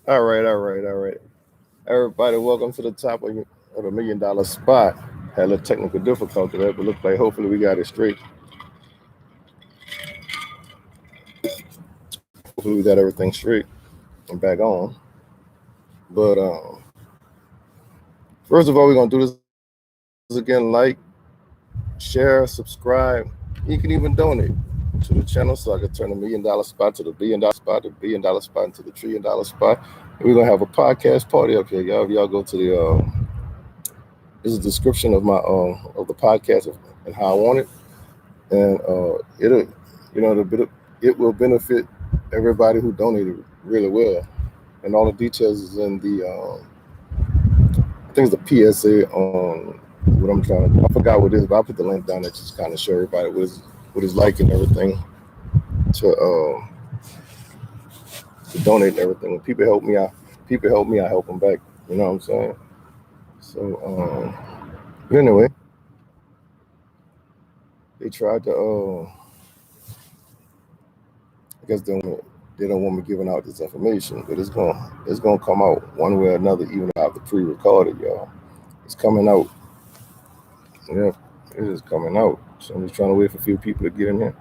All right, all right, all right. Everybody, welcome to the top of the $1 million spot. Had a little technical difficulty there, but look like hopefully we got it straight. Hopefully we got everything straight and back on. But first of all, we're gonna do this again. Like, share, subscribe. You can even donate to the channel so I can turn $1 million spot to the $1 billion spot, the $1 billion spot into the $1 trillion spot. And we're gonna have a podcast party up here, y'all. If y'all go to the this is a description of the podcast and how I want it, and it'll it will benefit everybody who donated really well. And all the details is in the I think it's the PSA on what I'm trying to. I forgot what it is, but I put the link down there just kind of show everybody what it's like and everything to donate and everything. When people help me, I help them back. You know what I'm saying? So, but anyway, they tried to. I guess they don't want me giving out this information, but it's gonna come out one way or another, even if I have to pre-record it, y'all. It's coming out. Yeah, it is coming out. So I'm just trying to wait for a few people to get in here.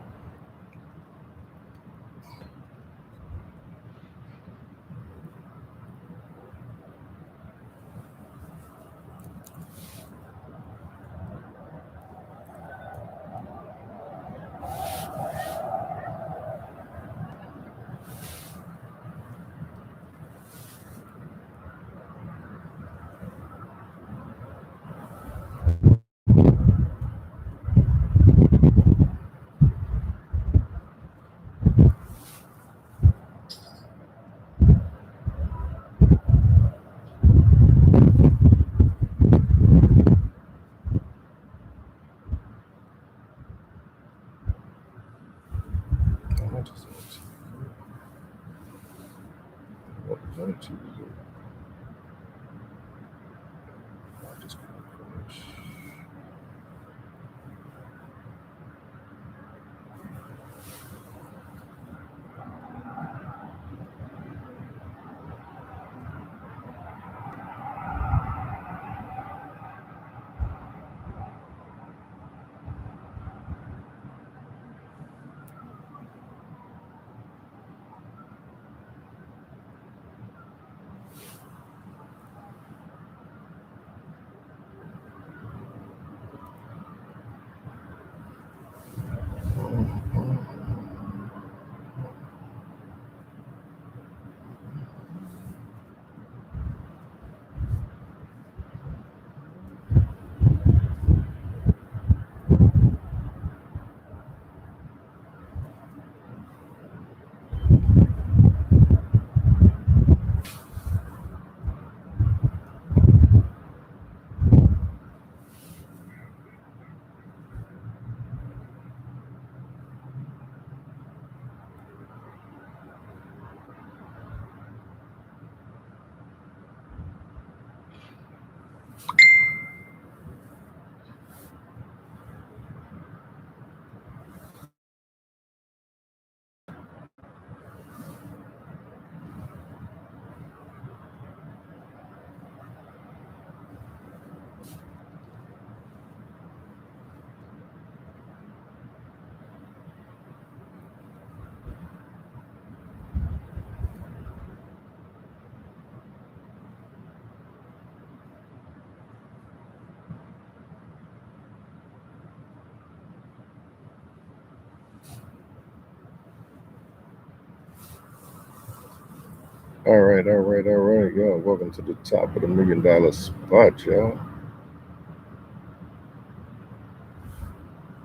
All right, all right, all right, y'all. Welcome to the top of the $1 million spot, y'all.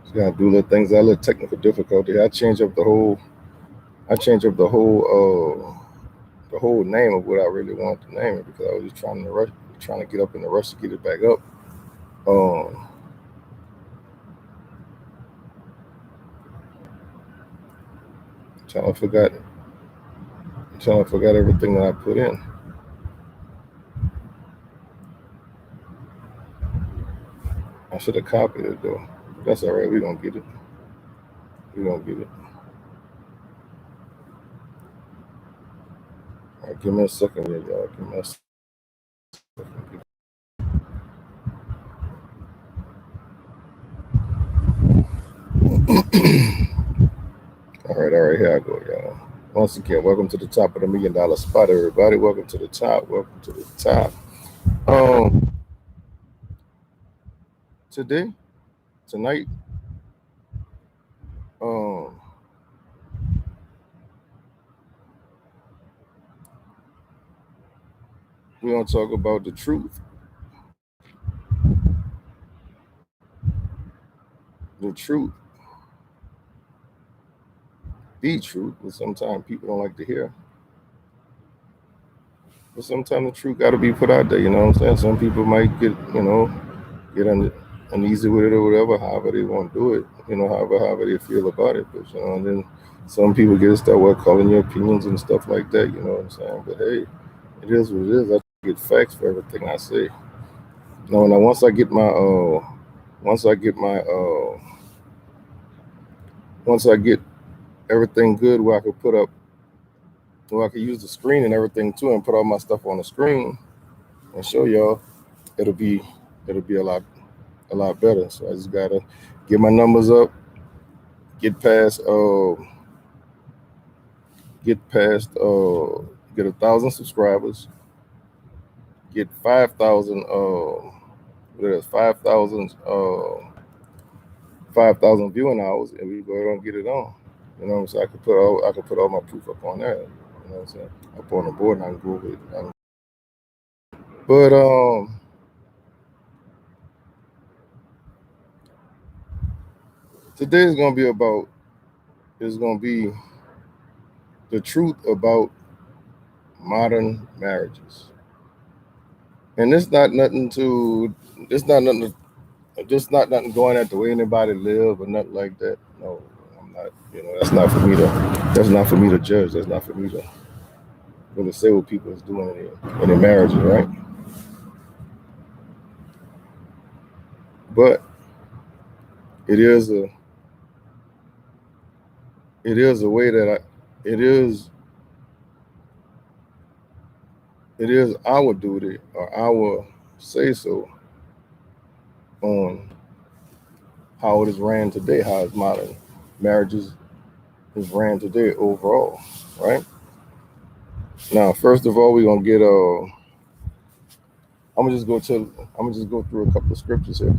Just gotta do little things, a little technical difficulty. I changed up the whole name of what I really wanted to name it because I was just trying to get up in the rush to get it back up. Um, until I forgot everything that I put in. I should have copied it though. That's all right. We gonna get it. We gonna get it. All right, give me a second here, y'all. Give me a second. All right, here I go, y'all. Once again, welcome to the top of the $1 Million Spot, everybody. Welcome to the top. Welcome to the top. Tonight, we're gonna talk about the truth. The truth. The truth, but sometimes people don't like to hear. But sometimes the truth got to be put out there. You know what I'm saying? Some people might get uneasy with it or whatever. However they want to do it. However they feel about it. But and then some people get start calling your opinions and stuff like that. You know what I'm saying? But hey, it is what it is. I get facts for everything I say. Now once I get everything good where I could use the screen and everything too, and put all my stuff on the screen and show y'all, it'll be a lot better. So I just gotta get my numbers up, get 1,000 subscribers, get 5,000 5,000 viewing hours, and we go ahead and get it on. You know what I'm saying? I could put all my proof up on that. You know what I'm saying? Up on the board, and I can go with it. But today is gonna be the truth about modern marriages. And it's not nothing going at the way anybody live or nothing like that. No, I'm not. That's not for me to judge. That's not for me to really say what people is doing in their marriages, right? But it is a way that it is our duty or our say so on how it is ran today, how it's modern marriages is ran today overall, right? Now, first of all, we're gonna get I'm gonna just go through a couple of scriptures here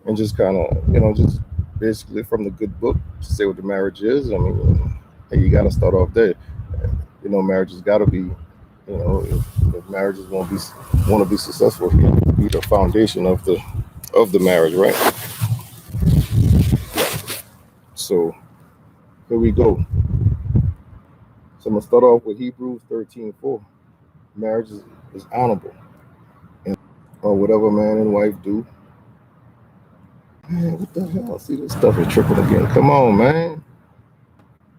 and just kind of just basically from the good book to say what the marriage is. I mean, hey, you got to start off there. Marriage has got to be, if marriages want to be successful, be the foundation of the marriage, right? So here we go. So I'm gonna start off with Hebrews 13:4. Marriage is honorable, and whatever man and wife do. Man, what the hell? See, this stuff is tripping again. Come on, man.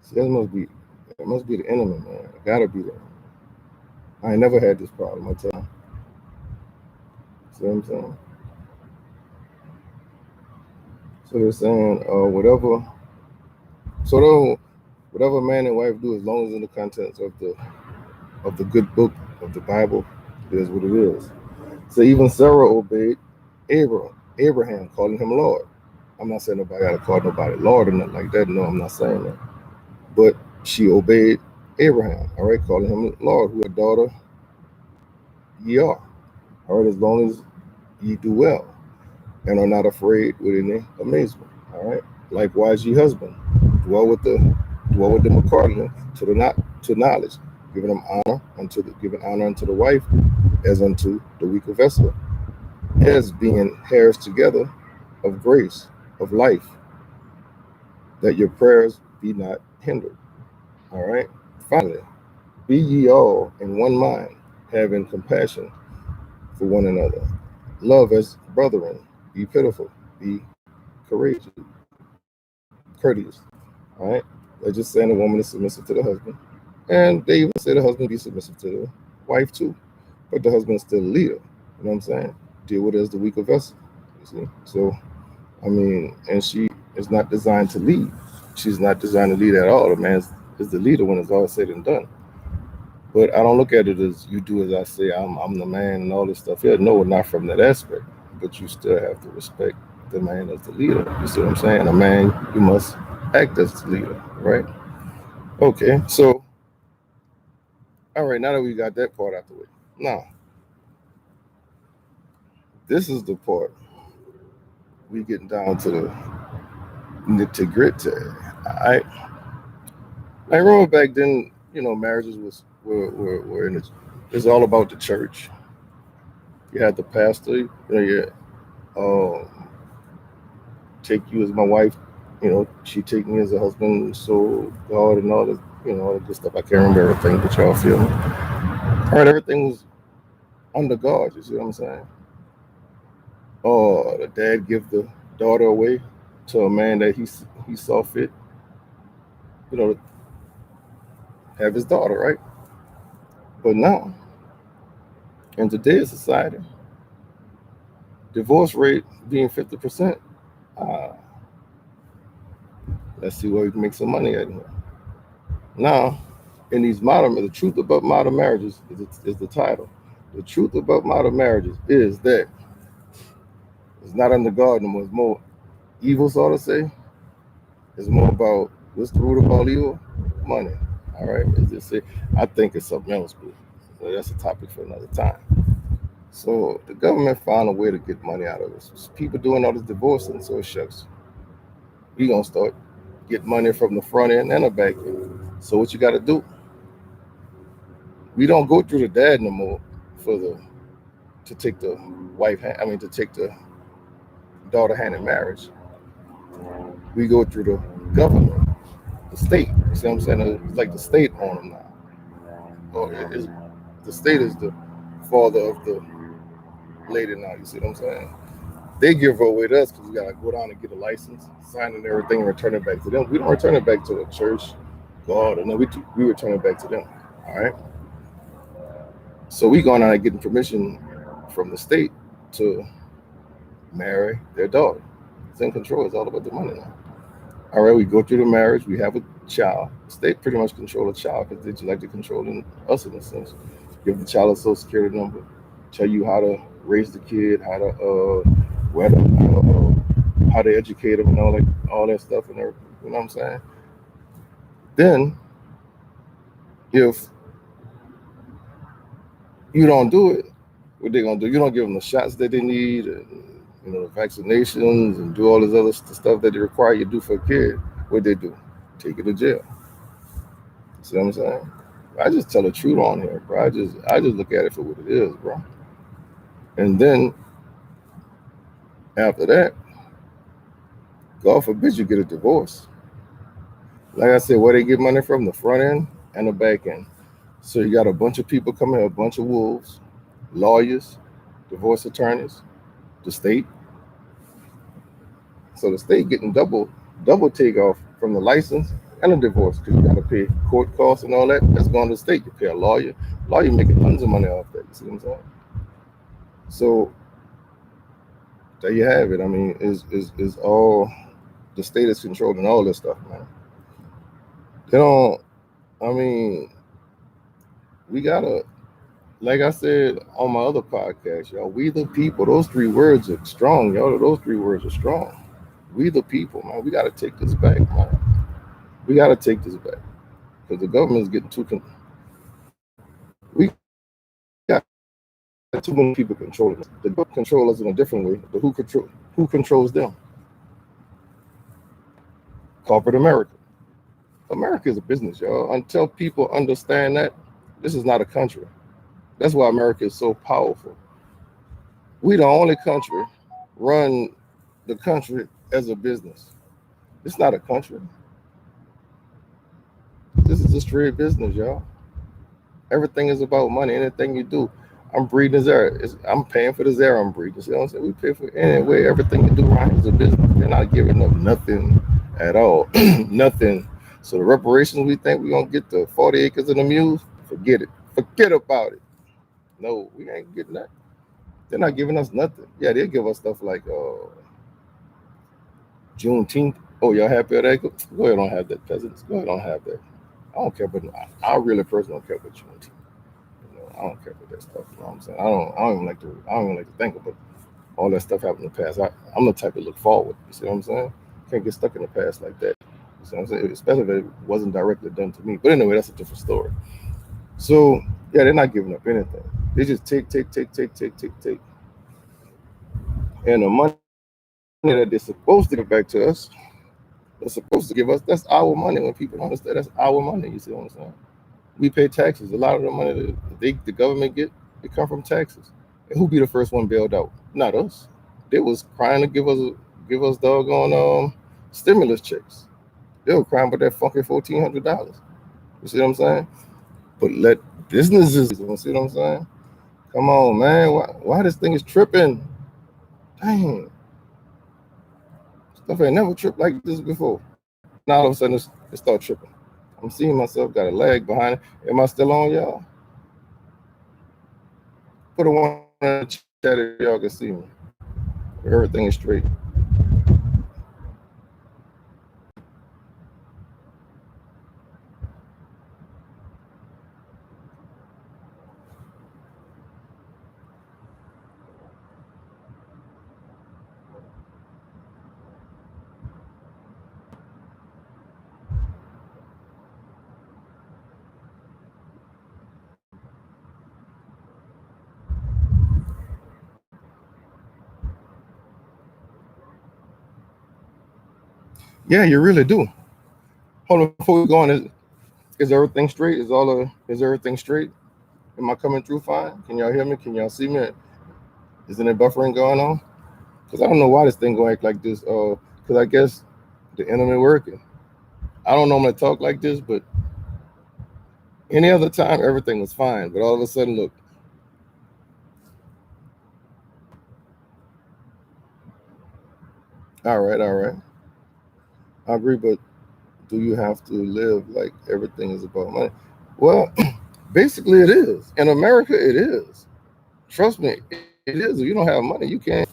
See, that must be the enemy, man. It gotta be that. I ain't never had this problem. I tell you. See what I'm saying? So they're saying, whatever man and wife do, as long as in the contents of the good book of the Bible, it is what it is. So even Sarah obeyed Abraham, calling him Lord. I'm not saying nobody gotta call nobody Lord or nothing like that. No, I'm not saying that. But she obeyed Abraham, all right, calling him Lord, who a daughter ye are. All right, as long as ye do well and are not afraid with any amazement. All right. Likewise, ye husband, dwell with them accordingly to knowledge, giving honor unto the wife as unto the weaker vessel, as being heirs together of grace, of life, that your prayers be not hindered. All right. Finally, be ye all in one mind, having compassion for one another. Love as brethren. Be pitiful. Be courteous. All right. They're just saying the woman is submissive to the husband. And they even say the husband be submissive to the wife too. But the husband is still the leader. You know what I'm saying? Deal with it as the weaker vessel. You see? So, I mean, and she is not designed to lead. She's not designed to lead at all. The man is the leader when it's all said and done. But I don't look at it as you do as I say. I'm the man and all this stuff. Yeah, no, not from that aspect. But you still have to respect the man as the leader. You see what I'm saying? A man, you must act as the leader, right? Okay, so all right, now that we got that part out the way, now this is the part we getting down to the nitty gritty. I remember back then, marriages were in it's all about the church. You had the pastor, uh, take you as my wife, she take me as a husband, so God and all this, all the good stuff. I can't remember everything, but y'all feel me. All right, everything was under God. You see what I'm saying? Oh, the dad give the daughter away to a man that he saw fit, to have his daughter, right? But now, in today's society, divorce rate being 50%. Uh, let's see where we can make some money at here. Now, in these the truth about modern marriages is the title. The truth about modern marriages is that it's not under God no more. It's more evil, so to say. It's more about what's the root of all evil? Money. All right. It's just say, I think it's something else, but that's a topic for another time. So the government found a way to get money out of this. People doing all this divorcing, so shucks. We gonna start get money from the front end and the back end. So what you got to do? We don't go through the dad no more for the to take the to take the daughter hand in marriage. We go through the government, the state. You see what I'm saying? It's like the state on them now. Or the state is the father of the lady now. You see what I'm saying? They give her away to us because we gotta go down and get a license, sign and everything, and return it back to them. We don't return it back to the church, God, and then we return it back to them. All right. So we going out and getting permission from the state to marry their daughter. It's in control. It's all about the money now. All right, we go through the marriage. We have a child. The state pretty much control the child because they just like to controlling us in a sense. Give the child a social security number, tell you how to raise the kid, how to how to educate them and all that stuff and everything. You know what I'm saying? Then if you don't do it, what they gonna do? You don't give them the shots that they need, and the vaccinations, and do all this other stuff that they require you to do for a kid. What they do? Take you to jail. See what I'm saying? I just tell the truth on here, bro. I just look at it for what it is, bro. And then after that, God forbid you get a divorce. Like I said, where they get money from? The front end and the back end. So you got a bunch of people coming, a bunch of wolves, lawyers, divorce attorneys, the state. So the state getting double take off from the license and the divorce because you got to pay court costs and all that. That's going to the state. You pay a lawyer making tons of money off that. You see what I'm saying? So there you have it. I mean, is all the state is controlling all this stuff, man. They don't. I mean, we gotta, like I said on my other podcast, y'all. We the people. Those three words are strong, y'all. Those three words are strong. We the people, man. We gotta take this back, man. We gotta take this back because the government is getting we got too many people controlling us. The government control us in a different way, but who controls them? Corporate America. America is a business, y'all. Until people understand that, this is not a country. That's why America is so powerful. We the only country run the country as a business. It's not a country. This is a straight business, y'all. Everything is about money. Anything you do, I'm breathing this air. I'm paying for this air I'm breathing. See what I'm saying? We pay for anyway. Everything you do right is a business. They're not giving up nothing at all. Nothing. So the reparations we think we're gonna get the 40 acres and the mules, forget it. Forget about it. No, we ain't getting that. They're not giving us nothing. Yeah, they'll give us stuff like Juneteenth. Oh, y'all happy with that? Go ahead, don't have that, peasants. Go ahead, don't have that. I don't care, but I really personally don't care about Juneteenth. I don't care about that stuff. You know what I'm saying? I don't even like to think about all that stuff happened in the past. I'm the type to look forward. You see what I'm saying? Can't get stuck in the past like that. You see what I'm saying? Especially if it wasn't directly done to me. But anyway, that's a different story. So yeah, they're not giving up anything. They just take. And the money that they're supposed to give back to us, they're supposed to give us, that's our money. When people understand, that's our money. You see what I'm saying? We pay taxes. A lot of the money that the government get, it come from taxes. And who be the first one bailed out? Not us. They was crying to give us doggone stimulus checks. They were crying about that funky $1,400. You see what I'm saying? But let businesses, you see what I'm saying? Come on, man. Why this thing is tripping? Dang, stuff ain't never tripped like this before. Now all of a sudden it start tripping. I'm seeing myself, got a lag behind it. Am I still on, y'all? Put a one in the chat if y'all can see me. Everything is straight. Yeah, you really do. Hold on, before we go on, is everything straight? Is everything straight? Am I coming through fine? Can y'all hear me? Can y'all see me? Is any buffering going on? Because I don't know why this thing gonna act like this. Because I guess the internet working. I don't normally talk like this, but any other time everything was fine. But all of a sudden, look. All right, all right. I agree, but do you have to live like everything is about money? Well, basically it is. In America, it is. Trust me, it is. If you don't have money, you can't.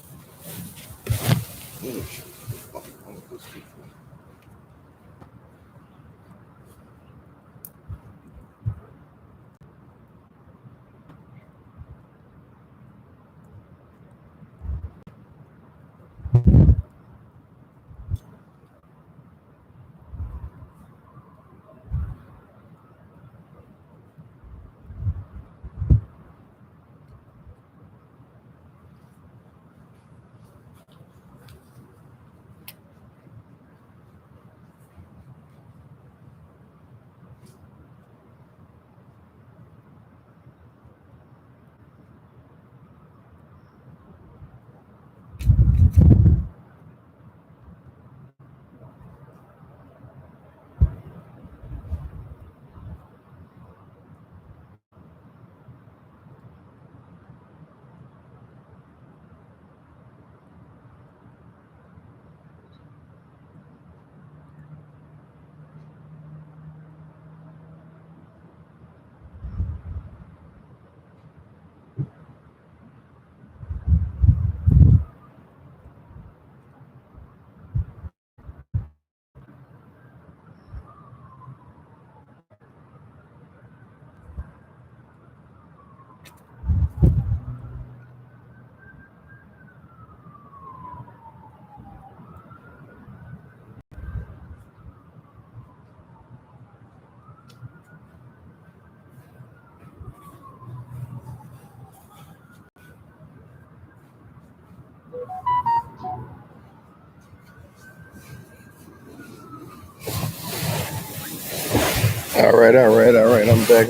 All right. I'm back.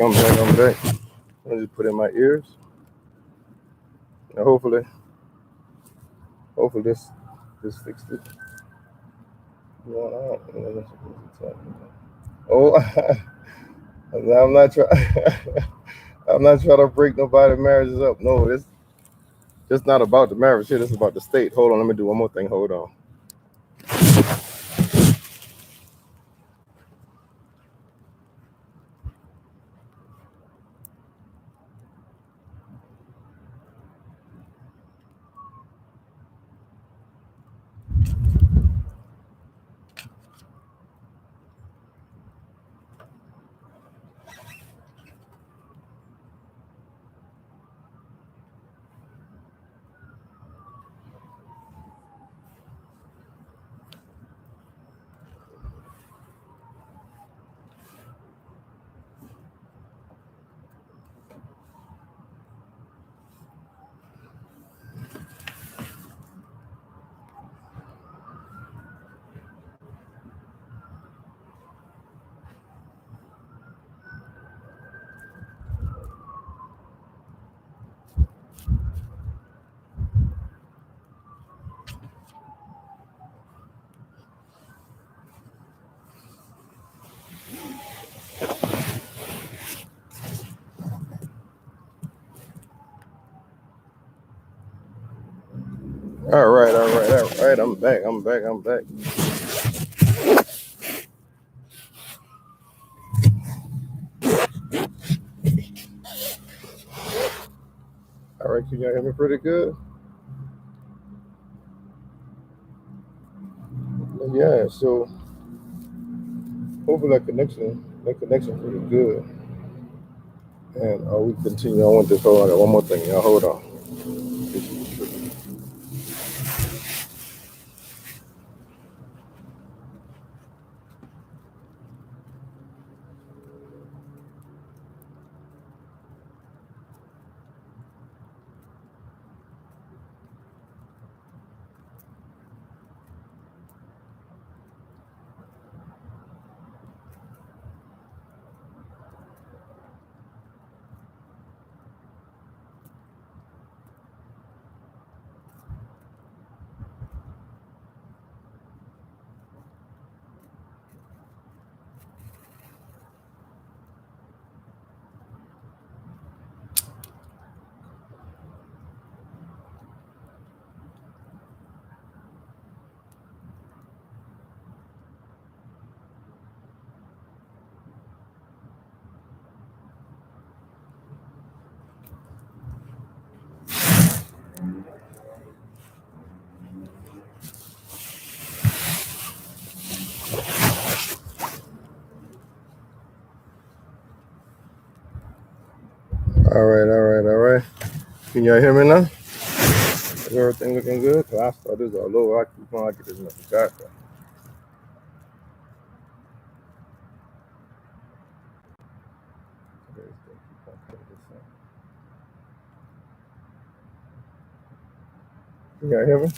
Let me just put in my ears. Now hopefully this fixed it. No, oh, I'm not trying. I'm not trying to break nobody's marriages up. No, it's not about the marriage here. This is about the state. Hold on, let me do one more thing. Hold on. All right. I'm back. All right, can y'all hear me pretty good? Yeah, so hopefully that connection pretty good. And we continue on with this. Hold on, I got one more thing. Y'all hold on. All right. Can y'all hear me now? Is everything looking good? Cause I start this all over. I keep on, I get this message out there. Can y'all hear me?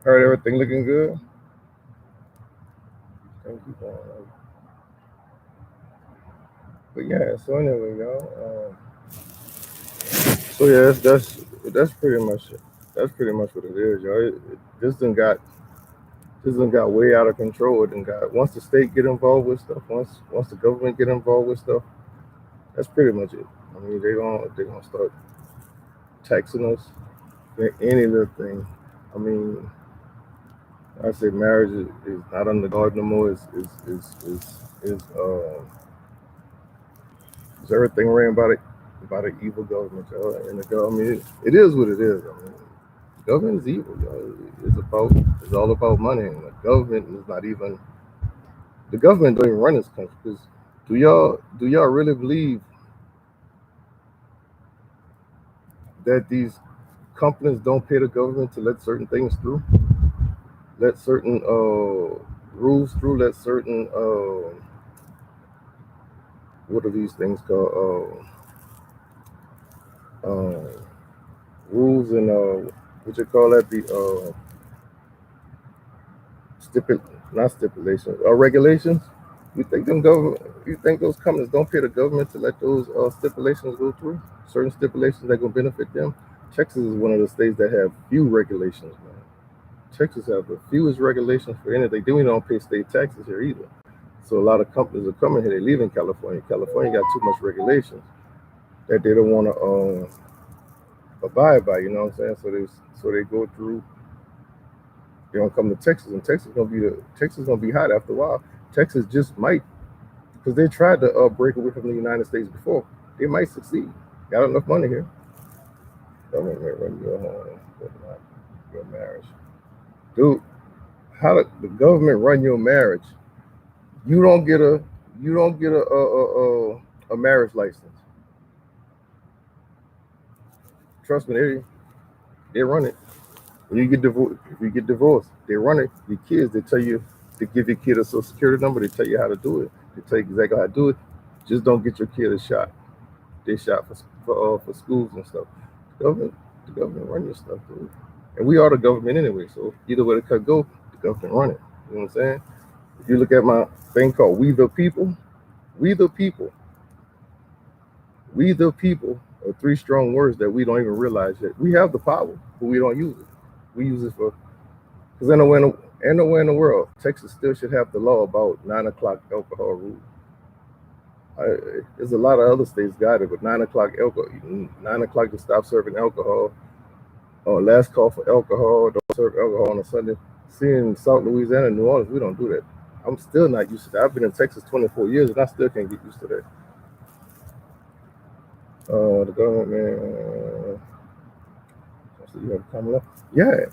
Heard everything looking good? Keep on. But yeah, so anyway, y'all. So yeah, that's pretty much it. That's pretty much what it is, y'all. This done got way out of control. It done got once the state get involved with stuff, once the government get involved with stuff, that's pretty much it. I mean, they gonna start taxing us for any little thing. I mean, I say marriage is not under guard no more. Is everything ran by the evil government, y'all. And the government, it is what it is. I mean, the government is evil, y'all. It's all about money, and the government is not even. The government don't even run this country. Because do y'all really believe that these companies don't pay the government to let certain things through, let certain rules through, let certain what are these things called? Rules and what you call that? The not stipulations, regulations. You think those companies don't pay the government to let those stipulations go through? Certain stipulations that gonna benefit them. Texas is one of the states that have few regulations, man. Texas have the fewest regulations for anything. Then we don't pay state taxes here either. So a lot of companies are coming here. They leave in California. California got too much regulations that they don't want to abide by. You know what I'm saying? So they go through. They don't come to Texas, and Texas gonna be hot after a while. Texas just might, because they tried to break away from the United States before. They might succeed. Got enough money here. Government may run your home, but not your marriage, dude. How did the government run your marriage? You don't get a marriage license. Trust me, they run it. When you get divorced, if you get divorced, they run it. Your kids, they tell you to give your kid a social security number. They tell you how to do it. They tell you exactly how to do it. Just don't get your kid a shot. They shot for schools and stuff. The government, the government run your stuff, dude. And we are the government anyway. So either way the cut go, the government run it. You know what I'm saying? If you look at my thing called "We the People," we the people, we the people are three strong words that we don't even realize yet. We have the power, but we don't use it. We use it for because nowhere in the world, Texas still should have the law about 9 o'clock alcohol rule. There's a lot of other states got it, but 9 o'clock alcohol, 9 o'clock to stop serving alcohol. Last call for alcohol. Don't serve alcohol on a Sunday. See, in South Louisiana and New Orleans, we don't do that. I'm still not used to that. I've been in Texas 24 years, and I still can't get used to that. The government, man. So you have common law. Yeah,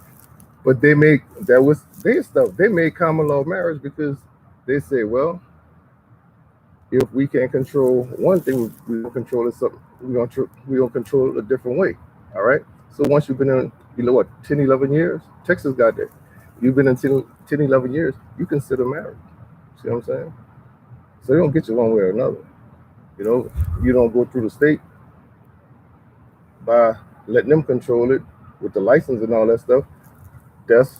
but they make that was their stuff. They made common law marriage because they say, well, if we can't control one thing, we don't control it. Something we don't control it a different way. All right. So once you've been in, 10, 11 years, Texas got that. You've been in 10, 11 years, you consider marriage. See what I'm saying? So they don't get you one way or another. You don't go through the state by letting them control it with the license and all that stuff. That's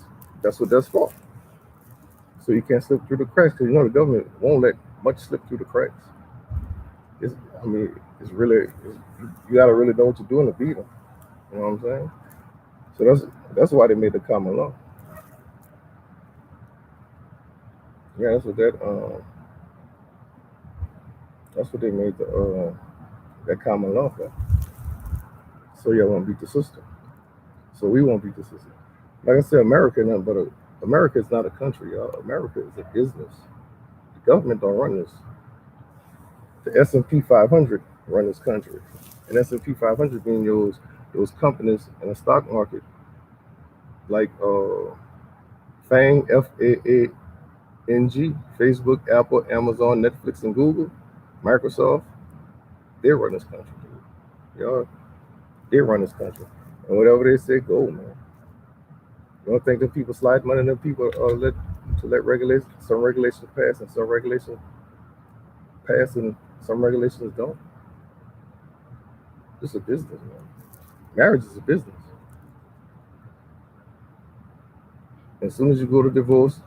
what that's for. So you can't slip through the cracks because the government won't let much slip through the cracks. It's really you gotta really know what you're doing to beat them. You know what I'm saying? So that's why they made the common law. Yeah, that's what they made that common law for. So y'all won't beat the system. So we won't beat the system. Like I said, America is not a country, y'all. America is a business. The government don't run this. The S&P 500 run this country, and S&P 500 being those companies in the stock market, like FANG, FAANG, Facebook, Apple, Amazon, Netflix, and Google, Microsoft. They run this country, y'all. They run this country, and whatever they say, go, man. You don't think that people slide money? Them people let some regulations pass and some regulations pass and some regulations don't. It's a business, man. Marriage is a business. As soon as you go to divorce,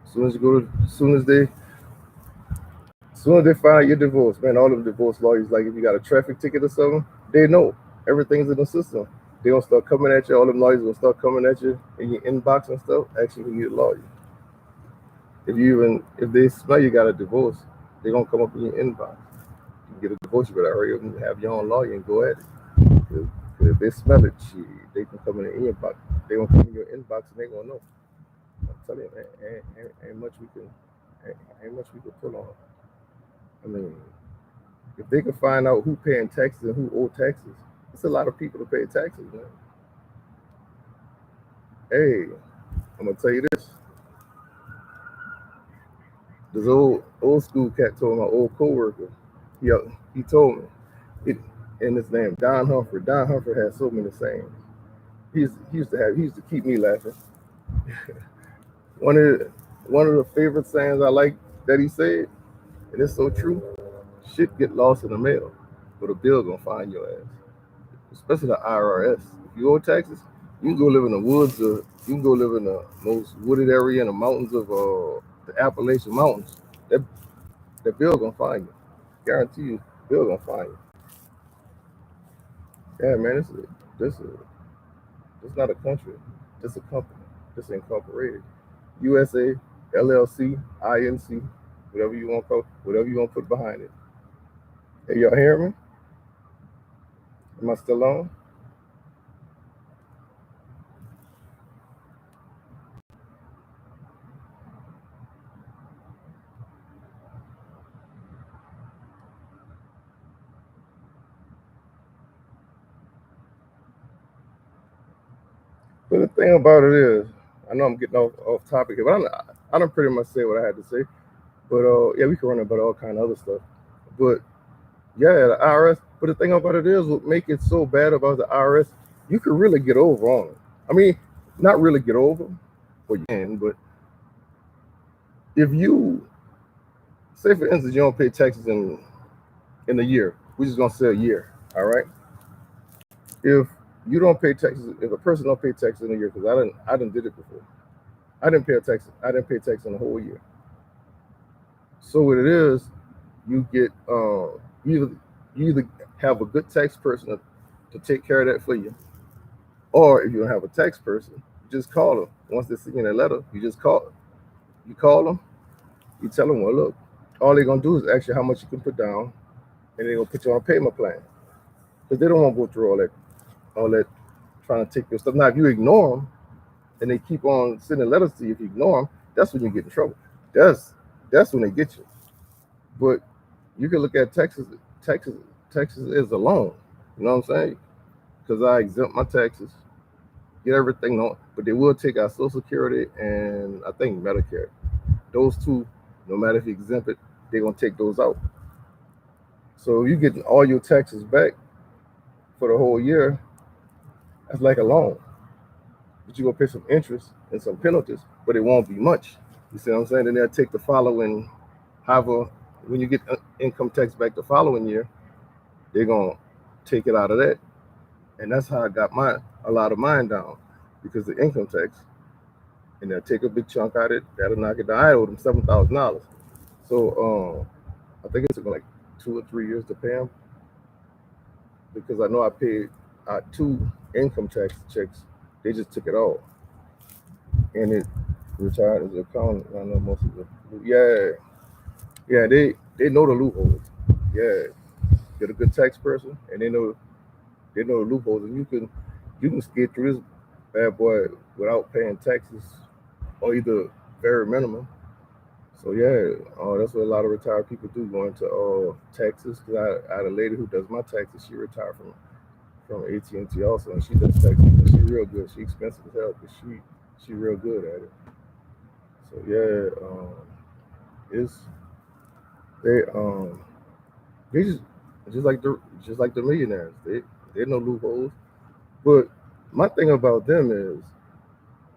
as soon as they find out you're divorced, man, all of the divorce lawyers, like if you got a traffic ticket or something, they know everything's in the system. They gonna start coming at you. All them lawyers will start coming at you in your inbox and stuff. Actually, you need a lawyer. If they smell you got a divorce, they gonna come up in your inbox. You get a divorce, you better hurry up and have your own lawyer and go at it. Cause if they smell it, they can come in your inbox. They gonna come in your inbox and they gonna know. I'm telling you, man, ain't much we can pull on. I mean, if they can find out who paying taxes and who owe taxes, it's a lot of people to pay taxes, man. Hey, I'm gonna tell you this. This old school cat told my old coworker. He told me it, and his name Don Humphrey. Don Humphrey had so many sayings. He used to keep me laughing. One of the favorite sayings I like that he said, and it's so true. Shit get lost in the mail, but a bill gonna find your ass. Especially the IRS. If you owe taxes, you can go live in the woods, or you can go live in the most wooded area in the mountains of the Appalachian Mountains. That bill gonna find you. Guarantee you, bill gonna find you. Yeah, man, this not a country. This a company. This incorporated. USA, LLC, INC, whatever you want to call, whatever you want to put behind it. Hey, y'all hear me? Am I still on? But the thing about it is, I know I'm getting off topic here, but I don't pretty much say what I had to say. But yeah, we can run about all kind of other stuff. But yeah, the IRS. But the thing about it is, what make it so bad about the IRS, you could really get over on it. I mean, not really get over, or you can, but if you say, for instance, you don't pay taxes in a year, we're just gonna say a year, all right? If you don't pay taxes, if a person don't pay taxes in a year, because I didn't did it before. I didn't pay a tax. I didn't pay tax in the whole year. So what it is, you get you either have a good tax person to take care of that for you, or if you don't have a tax person, you just call them. Once they send you that letter, you call them, you tell them, well, look, all they're gonna do is ask you how much you can put down, and they're gonna put you on a payment plan because they don't want to go through all that trying to take your stuff. Now, if you ignore them and they keep on sending letters to you, if you ignore them, that's when you get in trouble. That's when they get you. But you can look at Texas, Texas is a loan. You know what I'm saying? Because I exempt my taxes, get everything on, but they will take out Social Security and I think Medicare. Those two, no matter if you exempt it, they're gonna take those out. So you getting all your taxes back for the whole year. That's like a loan, but you're gonna pay some interest and some penalties, but it won't be much. You see what I'm saying? Then they'll take the following, however, when you get income tax back the following year, they're gonna take it out of that, and that's how I got a lot of mine down, because the income tax, and they'll take a big chunk out of it. That'll knock it down. I owe them $7,000, so I think it took me like 2 or 3 years to pay them, because I know I paid two income tax checks. They just took it all, and it retired as an accountant. I know most of them. Yeah, they know the loopholes. Yeah, get a good tax person, and they know the loopholes, and you can skate through this bad boy without paying taxes, or either very minimum. So yeah, that's what a lot of retired people do, going to taxes. Cause I had a lady who does my taxes. She retired from AT&T also, and she does taxes. And she real good. She expensive as hell, but she real good at it. So yeah, it's they they just like the millionaires. They know loopholes. But my thing about them is,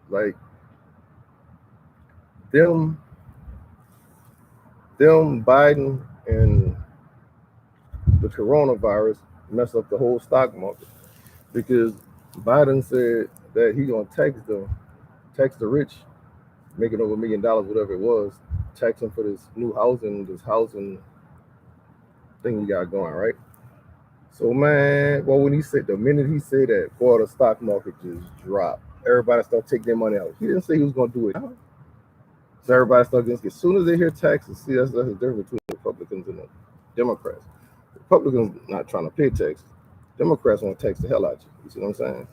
like, them Biden and the coronavirus mess up the whole stock market, because Biden said that he gonna tax the rich, making over $1 million, whatever it was, tax them for this housing thing he got going, right? So man, well, when the minute he said that, boy, the stock market just dropped. Everybody started taking their money out. He didn't say he was gonna do it. So everybody started getting, as soon as they hear taxes, see, that's the difference between the Republicans and the Democrats. Republicans not trying to pay taxes. Democrats want to tax the hell out you. You see what I'm saying?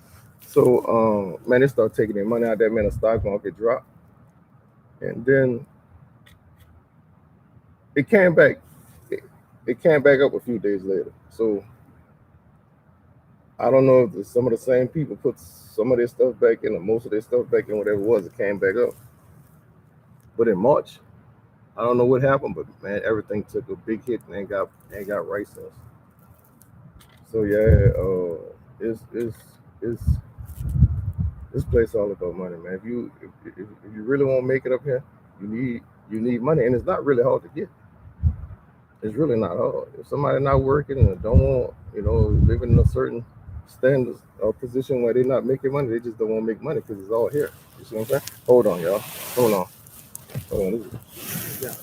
So, man, they start taking their money out. That man, the stock market dropped, and then it came back. It came back up a few days later. So I don't know if some of the same people put some of their stuff back in, or most of their stuff back in, whatever it was. It came back up. But in March, I don't know what happened, but man, everything took a big hit and ain't got right since. So yeah, it's this place all about money, man. If you really want to make it up here, you need money, and it's not really hard to get. It's really not hard. If somebody not working and don't want, living in a certain standard or position where they're not making money, they just don't want to make money because it's all here. You see what I'm saying? Hold on, y'all. Hold on. Hold on. Yeah.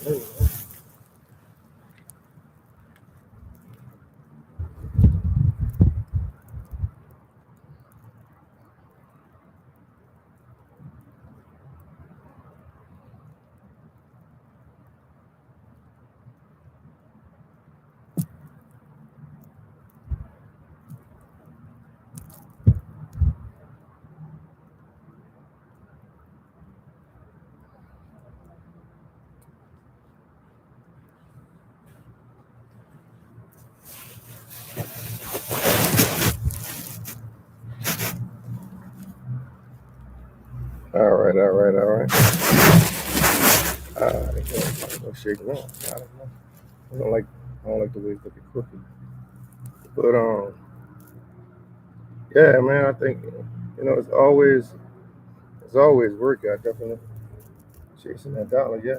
All right, all right, all right. I'm shaking out. I don't know. I don't like the way it's looking crooked. But yeah, man, I think it's always It's always work. I definitely chasing that dollar. Yeah.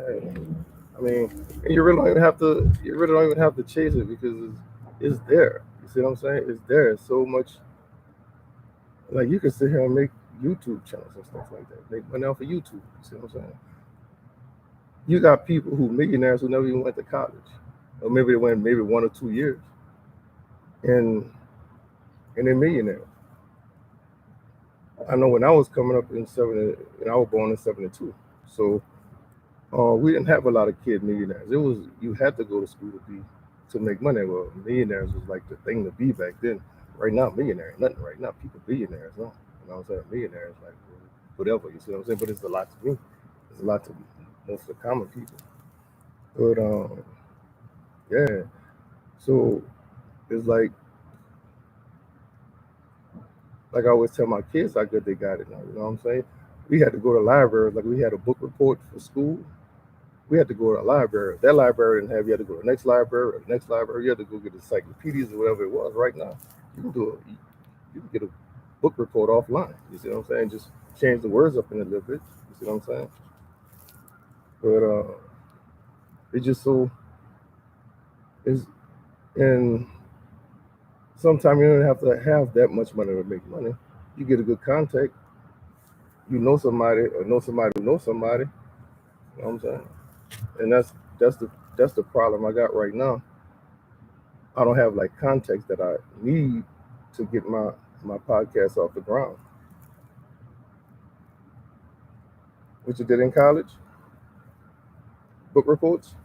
I mean, and you really don't even have to. You really don't even have to chase it because it's there. You see what I'm saying? It's there. It's so much. Like you can sit here and make YouTube channels and stuff like that. Make money off of YouTube. You see what I'm saying? You got people who millionaires who never even went to college, or maybe they went maybe 1 or 2 years, and they're millionaires. I know when I was coming up in '70, and I was born in '72, so we didn't have a lot of kid millionaires. It was you had to go to school to make money. Well, millionaires was like the thing to be back then. Right now, millionaire ain't nothing. Right now, people billionaires. No, you know what I'm saying? Millionaires like whatever. You see what I'm saying? But it's a lot to me. It's a lot to most of the common people. But yeah. So it's like I always tell my kids how good they got it now. You know what I'm saying? We had to go to libraries. Like we had a book report for school. We had to go to a library. That library didn't have. You had to go to the next library or the next library. You had to go get encyclopedias or whatever it was. Right now, you can do it. You can get a book report offline. You see what I'm saying? Just change the words up in a little bit. You see what I'm saying? But it's just so is and sometimes you don't have to have that much money to make money. You get a good contact. You know somebody or know somebody who knows somebody. You know what I'm saying? And that's the problem I got right now. I don't have like context that I need to get my podcast off the ground. What you did in college? Book reports?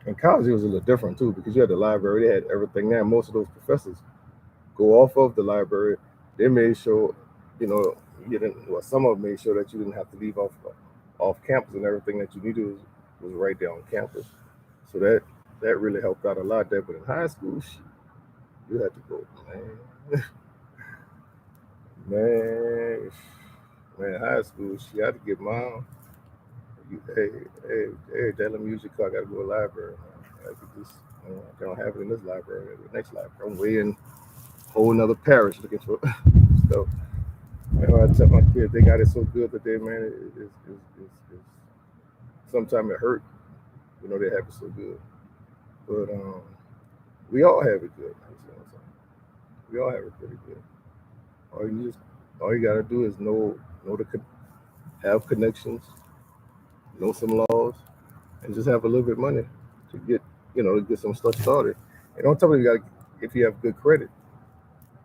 In college it was a little different too because you had the library, they had everything there. Most of those professors go off of the library. They made sure, you know, you didn't well some of them made sure that you didn't have to leave off campus and everything that you needed was right there on campus. So that really helped out a lot there. But in high school, you had to go, man, man, high school, she had to get mom. Hey, hey, Dad, let me use your car. I gotta go to the library. I could just, I don't have it in this library. The next library, I'm way in a whole another parish looking for stuff. You know, I tell my kids they got it so good today, man. Sometimes it hurt. You know, they have it so good, but we all have it good. You know what I'm saying? We all have it pretty good. All you gotta do is know the have connections, know some laws, and just have a little bit of money to get to get some stuff started. And don't tell me you got if you have good credit,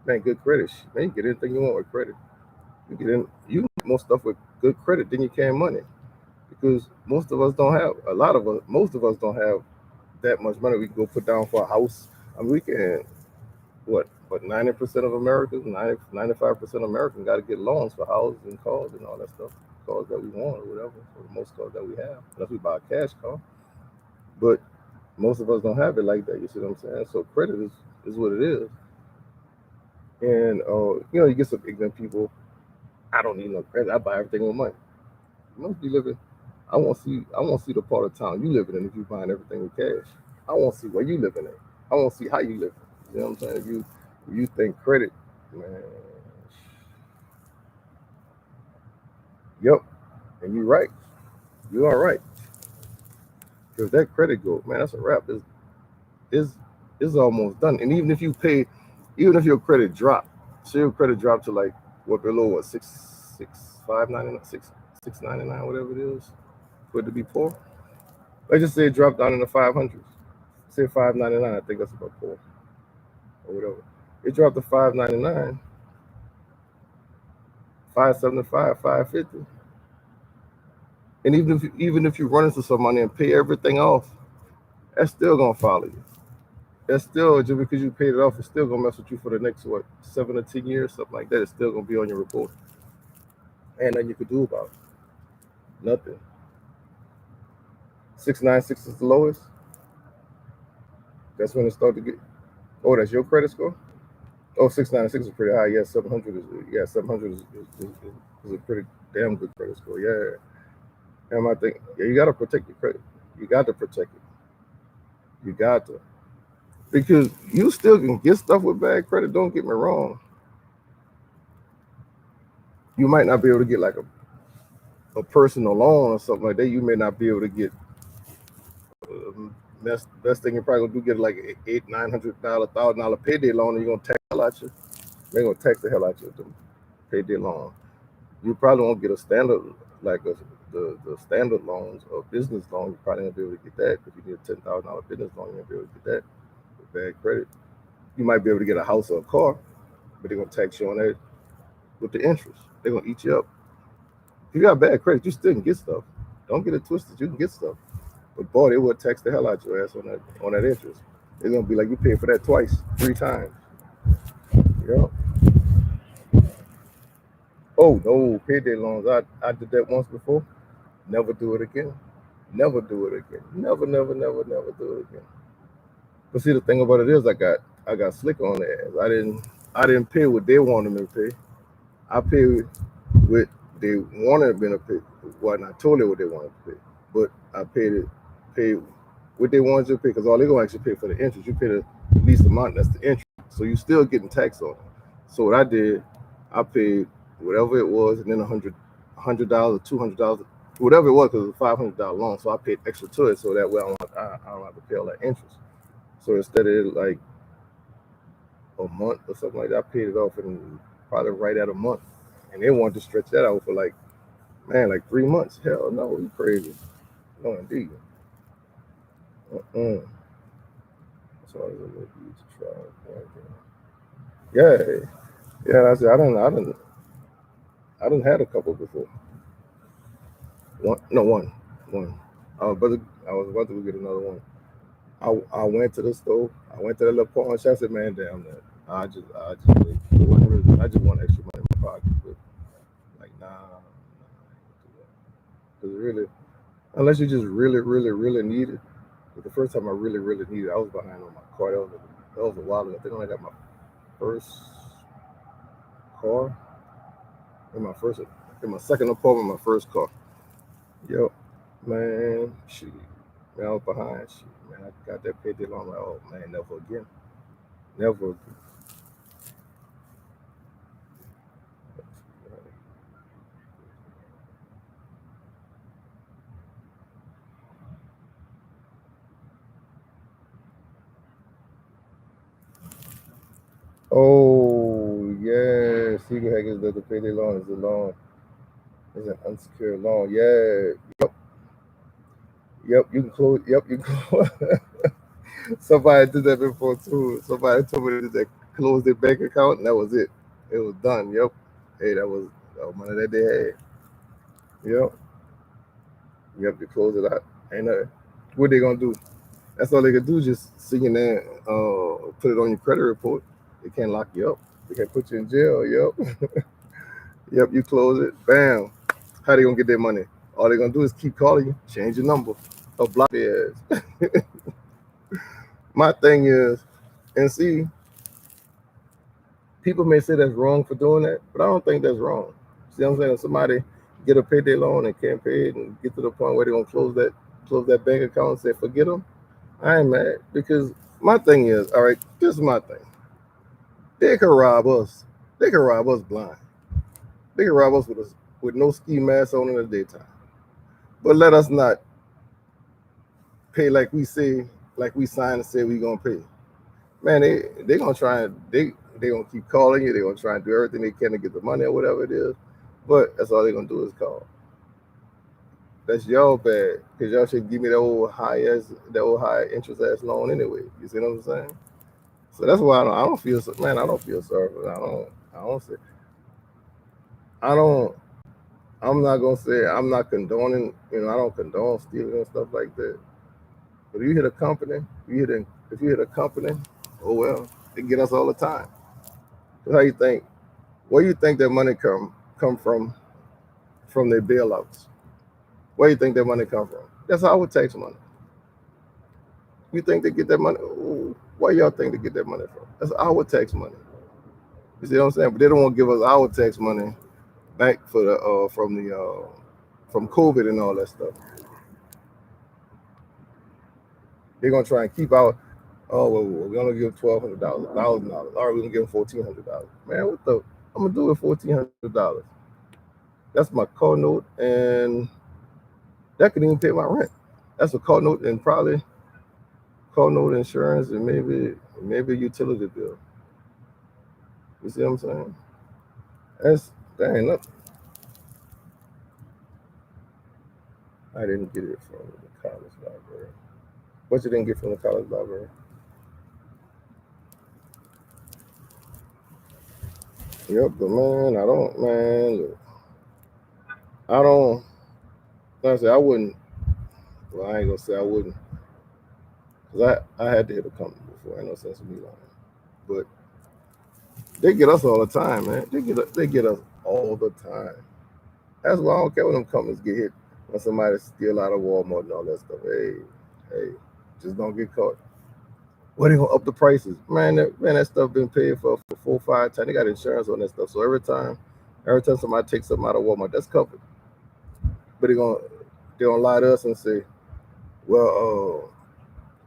man, good credit, man, you get anything you want with credit. You get more stuff with good credit than you can money because most of us don't have most of us don't have that much money we can go put down for a house. I mean, we can but 90% of Americans, 95% of Americans got to get loans for houses and cars and all that stuff, cars that we want or whatever, or most cars that we have, unless we buy a cash car. But most of us don't have it like that. You see what I'm saying? So credit is what it is. And you get some ignorant people. I don't need no credit. I buy everything with money. You must be living. I want to see the part of town you living in if you buying everything with cash. I want to see where you living in. I want to see how you living. You know what I'm saying? If you think credit, man, yep, and you're right. You are right. Because that credit go, man, that's a wrap. Is is almost done. And even if your credit drop, say your credit drop to like what below what 6.99, 6.99, whatever it is, for it to be poor. Let's just say it dropped down in the 500s. Say 5.99, I think that's about poor or whatever. It dropped to 5.99, 5.75, 5.50. And even if you run into some money and pay everything off, that's still gonna follow you. That's still just because you paid it off, it's still gonna mess with you for the next 7 or 10 years, something like that. It's still gonna be on your report. And nothing you could do about it. Nothing. 696 is the lowest. That's when it started to get. Oh, that's your credit score. Oh, 696 is pretty high. Yeah, 700 is a pretty damn good credit score. Yeah. And I think you gotta protect your credit. You got to protect it. You got to. Because you still can get stuff with bad credit, don't get me wrong. You might not be able to get like a personal loan or something like that. You may not be able to get. Best thing you're probably gonna do get like $800-900 $1,000 payday loan, and you're gonna tax the hell out you. They're gonna tax the hell out you with them payday loan. You probably won't get a standard like the standard loans or business loan. You probably won't be able to get that because you need a $10,000 business loan. You won't be able to get that with bad credit. You might be able to get a house or a car, but they're gonna tax you on that with the interest. They're gonna eat you up. If you got bad credit, you still can get stuff. Don't get it twisted. You can get stuff. But boy, they would tax the hell out your ass on that interest. It's gonna be like you paid for that twice, 3 times. Yeah. Oh no, payday loans. I did that once before. Never do it again. Never do it again. Never do it again. But see, the thing about it is, I got slick on that. I didn't pay what they wanted me to pay. I paid what they wanted me to pay. Well, I told them what they wanted to pay, but I paid what they wanted you to pay because all they're gonna actually pay for the interest. You pay the least amount, that's the interest. So you're still getting taxed on it. So what I did, I paid whatever it was, and then $100 or $200, whatever it was, because it was a $500 loan. So I paid extra to it, so that way I don't have to pay all that interest. So instead of like a month or something like that, I paid it off in probably right at a month. And they wanted to stretch that out for like 3 months. Hell no, you crazy. No, indeed. So I was a little easy to try. Yeah. I said I done had a couple before. One. I was about to get another one. I went to the store. I went to the little pawn shop. I said, man, damn that. I just wait. I just want extra money in my pocket. But like, nah. Because really, unless you just really need it. But the first time I really needed it, I was behind on my car. That was a while ago. I think I got my first car in my second apartment, my first car. Yep, man, shit. Man, I was behind. Shit, man, I got that payday loan. I'm like, oh man, never again. Never again. Oh yeah, secret hackers that the payday loan is a loan. It's an unsecured loan. Yeah. Yep, you can close. Yep, you can close. Somebody did that before too. Somebody told me that closed their bank account and that was it. It was done. Yep. Hey, that was money that they had. Yep. You have to close it out. Ain't nothing. What they gonna do? That's all they can do. Just sit in there, put it on your credit report. They can't lock you up. They can't put you in jail. Yep. Yep. You close it. Bam. How they gonna get their money? All they gonna do is keep calling you, change your number, or block their ass. My thing is, and see, people may say that's wrong for doing that, but I don't think that's wrong. See what I'm saying? If somebody get a payday loan and can't pay it and get to the point where they're gonna close that bank account and say forget them, I ain't mad because my thing is, all right, this is my thing. They can rob us. They can rob us blind. They can rob us with no ski mask on in the daytime. But let us not pay like we say, like we signed and say we gonna pay. Man, they gonna try and they gonna keep calling you. They gonna try and do everything they can to get the money or whatever it is. But that's all they gonna do is call. That's y'all bad because y'all should give me that old high interest ass loan anyway. You see what I'm saying? So that's why I don't feel so. Man, I don't feel sorry for that. I don't say. I don't. I'm not gonna say I'm not condoning. I don't condone stealing and stuff like that. But if you hit a company, if you hit a company, oh well, they get us all the time. So how you think? Where you think that money come from their bailouts? Where you think that money come from? That's our tax money. You think they get that money? Ooh, where y'all think they get that money from? That's our tax money. You see what I'm saying? But they don't want to give us our tax money back for the from COVID and all that stuff. They're gonna try and keep our. Oh well, we're gonna give $1,200, $1,000. All right, we're gonna give them $1,400. Man, what the? I'm gonna do it $1,400. That's my car note, and that could even pay my rent. That's a car note and probably car note insurance and maybe a utility bill. You see what I'm saying? That ain't nothing. I didn't get it from the college library. What you didn't get from the college library? Yep, but man, look, I don't, like I said, I wouldn't, well, I ain't gonna say I wouldn't, because I had to hit a company before, ain't no sense in me lying. But they get us all the time, man. They get us all the time. That's why I don't care when them companies get hit, when somebody steal out of Walmart and all that stuff. Hey, just don't get caught. What they gonna up the prices? Man, that stuff been paid for 4 or 5 times. They got insurance on that stuff. So every time somebody takes something out of Walmart, that's covered. But they gonna lie to us and say, well,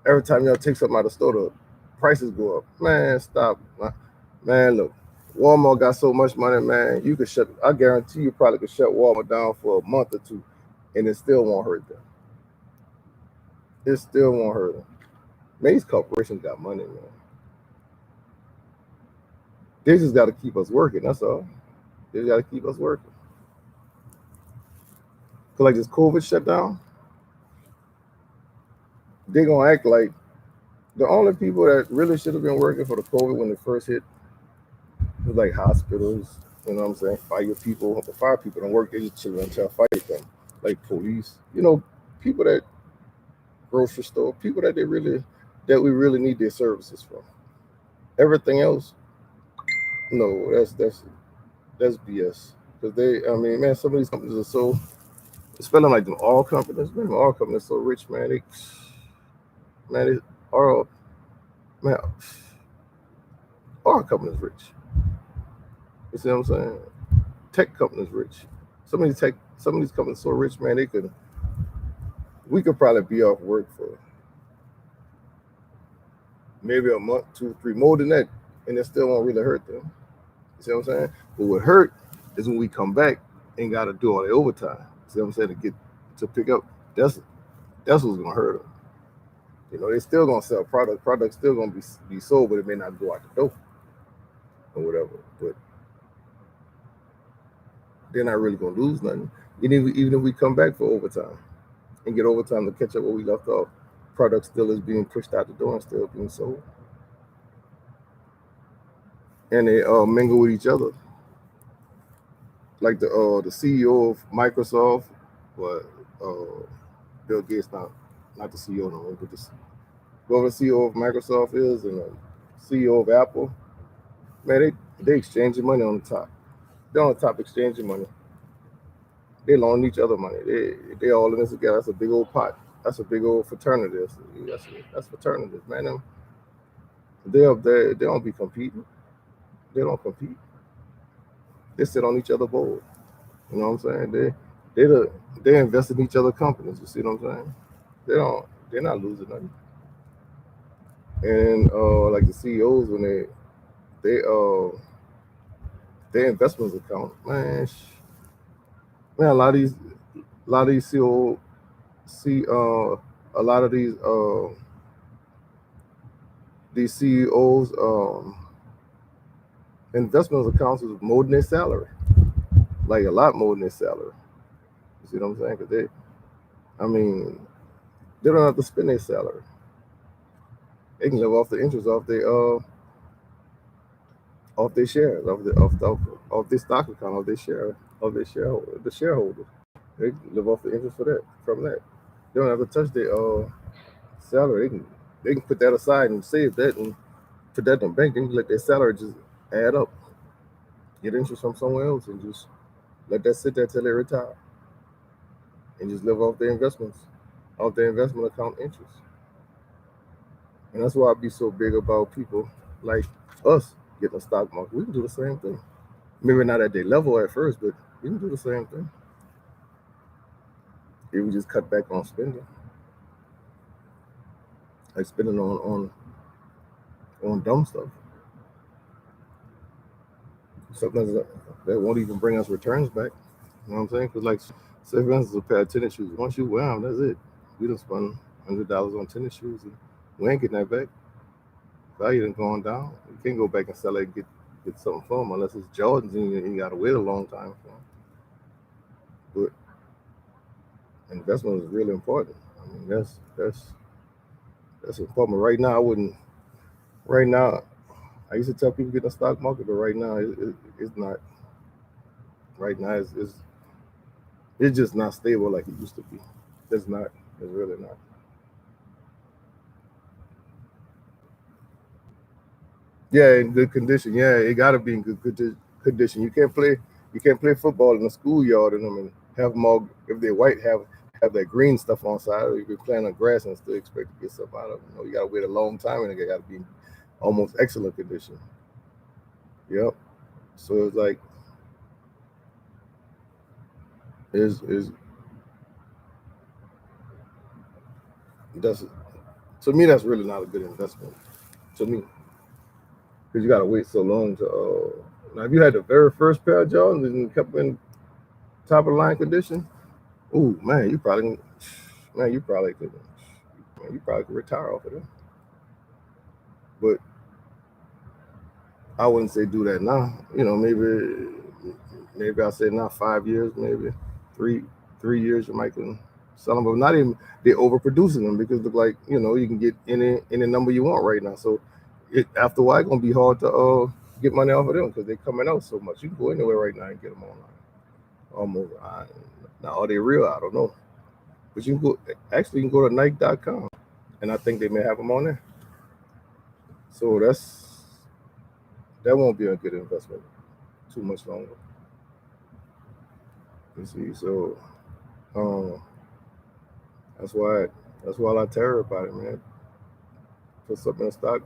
every time y'all take something out of the store, the prices go up. Man, stop. Man, look, Walmart got so much money, man. I guarantee you probably could shut Walmart down for a month or two, and it still won't hurt them. It still won't hurt them. Man, these corporations got money, man. They just got to keep us working. That's all. They got to keep us working. Cause like this COVID shutdown, they gonna act like the only people that really should have been working for the COVID when it first hit was like hospitals. You know what I'm saying? Fire people. The fire people don't work. They just chill until fight them. Like police. People that grocery store. People that we really need their services from. Everything else, no, that's BS. Because man, some of these companies are so, especially like them all companies, man, all companies are so rich, man. They all, man, all companies rich. You see what I'm saying? Tech companies rich. Some of these companies so rich, man, we could probably be off work for maybe a month, 2, 3, more than that, and it still won't really hurt them. You see what I'm saying? But what hurt is when we come back and got to do all the overtime. See what I'm saying? To pick up. That's what's gonna hurt them. They still gonna sell products. Products still gonna be sold, but it may not go out the door or whatever. But they're not really gonna lose nothing. Even if we come back for overtime and get overtime to catch up where we left off, product still is being pushed out the door and still being sold. And they mingle with each other. Like the CEO of Microsoft, but Bill Gates not the CEO no more, but whoever the CEO of Microsoft is and the CEO of Apple, man, they exchanging money on the top. They're on the top exchanging money. They loan each other money. They all in this together. That's a big old pot. That's a big old fraternity. That's fraternity, man. They up there. They don't be competing. They don't compete. They sit on each other's board. You know what I'm saying? They invest in each other companies. You see what I'm saying? They're not losing nothing. And like the CEOs when they their investments account, man, a lot of these CEO see a lot of these CEOs investment accounts is more than their salary, like a lot more than their salary. You see what I'm saying? Because they don't have to spend their salary. They can live off the interest off their shares, off their stock account, of their shareholder, the shareholder. They live off the interest from that. They don't have to touch their salary. They can put that aside and save that and put that in the bank. They can let their salary just add up, get interest from somewhere else, and just let that sit there till they retire, and just live off their investments, off their investment account interest. And that's why I be so big about people like us getting a stock market. We can do the same thing. Maybe not at their level at first, but we can do the same thing. If we just cut back on spending, like spending on dumb stuff, something that won't even bring us returns back. You know what I'm saying? Because like, say for instance, a pair of tennis shoes. Once you wear them, that's it. We done spend $100 on tennis shoes, and we ain't getting that back. Value done gone down. You can't go back and sell it and get something for them unless it's Jordans and you got to wait a long time for them. But investment is really important. I mean, that's important. Right now, I wouldn't. Right now, I used to tell people get in the stock market, but right now, it's not. Right now, it's just not stable like it used to be. It's not. It's really not. Yeah, in good condition. Yeah, it got to be in good condition. You can't play. You can't play football in the schoolyard and them and have them all. If they're white, have that green stuff on side. Or you can play on grass and still expect to get stuff out of them. You got to wait a long time and it got to be almost excellent condition. Yep. So it's like is that's to me that's really not a good investment to me because you got to wait so long to. Now, if you had the very first pair of Jordans and kept in top of the line condition, ooh man, you probably could, man, you probably could retire off of them. But I wouldn't say do that now. Maybe I'll say not 5 years, maybe three 3 years you might can sell them, but not even they're overproducing them because look like you can get any number you want right now. So after a while, it's gonna be hard to get money off of them because they're coming out so much. You can go anywhere right now and get them online. Almost. Now are they real? I don't know. But you can go. Actually, you can go to Nike.com, and I think they may have them on there. So that won't be a good investment too much longer. You see, so um, that's why I tell about it, man. Put something in stock,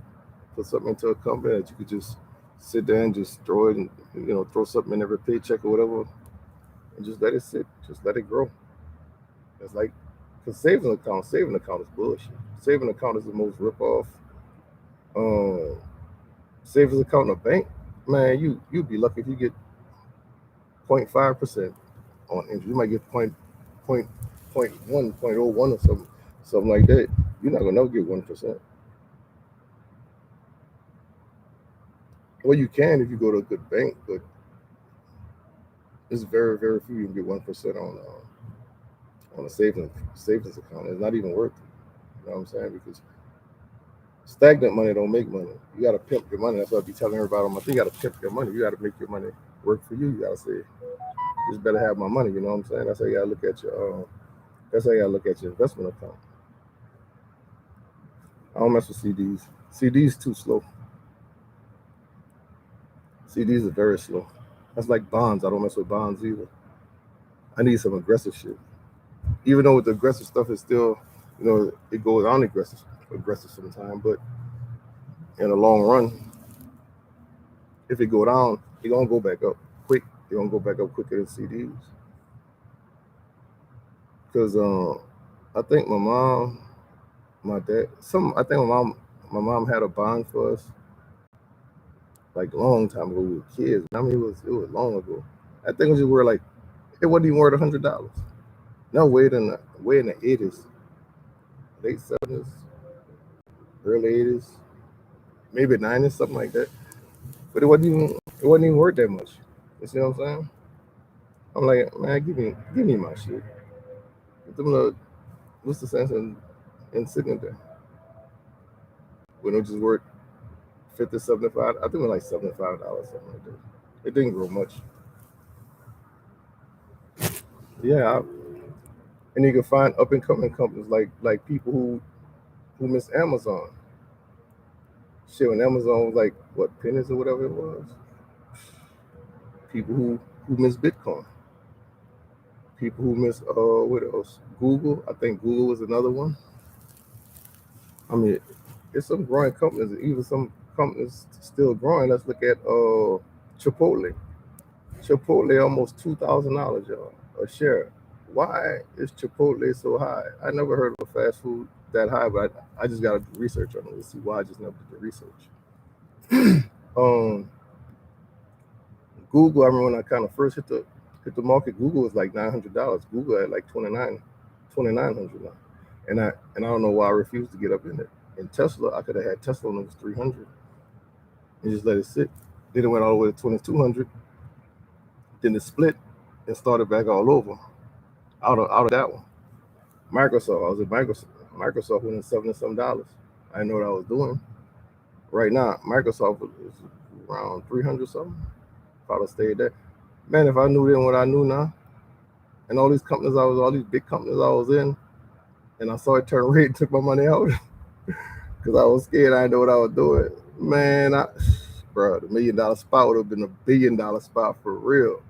put something into a company that you could just sit there and just throw it, and throw something in every paycheck or whatever, and just let it sit, just let it grow. It's like, cause saving account is bullshit. Saving account is the most rip off. Um, savings account in a bank, man, you'd be lucky if you get 0.5% on interest. You might get point oh one or something like that. You're not gonna never get 1%. Well, you can if you go to a good bank, but it's very very few you can get 1% on a savings account. It's not even worth it. You know what I'm saying? Because stagnant money don't make money. You got to pimp your money. That's what I be telling everybody on my thing. You got to pimp your money. You got to make your money work for you. You got to say, just better have my money. You know what I'm saying? That's how you got to look at your. That's how you got to look at your investment account. I don't mess with CDs. CDs too slow. CDs are very slow. That's like bonds. I don't mess with bonds either. I need some aggressive shit. Even though with the aggressive stuff, it's still, it goes on aggressive sometimes. But in the long run, if it go down, it gonna go back up quick. It gonna go back up quicker than CDs. Because I think my mom, my dad, I think my mom had a bond for us like a long time ago. We were kids. I mean, it was long ago. I think it was just worth like it wasn't even worth $100. No, way in the 80s, late 70s, early 80s, maybe 90s, something like that. But it wasn't even worth that much. You see what I'm saying? I'm like, man, give me my shit. Get them what's the sense in sitting there when it just worth 50, 75? I think it was like $75, something like that. It didn't grow much. Yeah, and you can find up and coming companies like people who miss Amazon. Shit, when Amazon was like what pennies or whatever it was. People who miss Bitcoin. People who miss what else? Google. I think Google was another one. I mean, there's some growing companies, even some companies still growing. Let's look at Chipotle. Chipotle almost $2,000, y'all, a share. Why is Chipotle so high? I never heard of a fast food that high, but I just got to do research on it to see why. I just never did the research. um, Google. I remember when I kind of first hit hit the market. Google was like $900. Google at like 2,900 now. And I don't know why I refused to get up in it. In Tesla, I could have had Tesla when it was 300 and just let it sit. Then it went all the way to 2,200. Then it split and started back all over out of that one. Microsoft, I was at Microsoft. Microsoft went in $70 I didn't know what I was doing. Right now, Microsoft is around 300 something. If I'd have stayed there, man, if I knew then what I knew now, and all these big companies I was in, and I saw it turn red and took my money out because I was scared. I didn't know what I was doing. Man, bro, the $1,000,000 spot would have been $1 billion spot for real.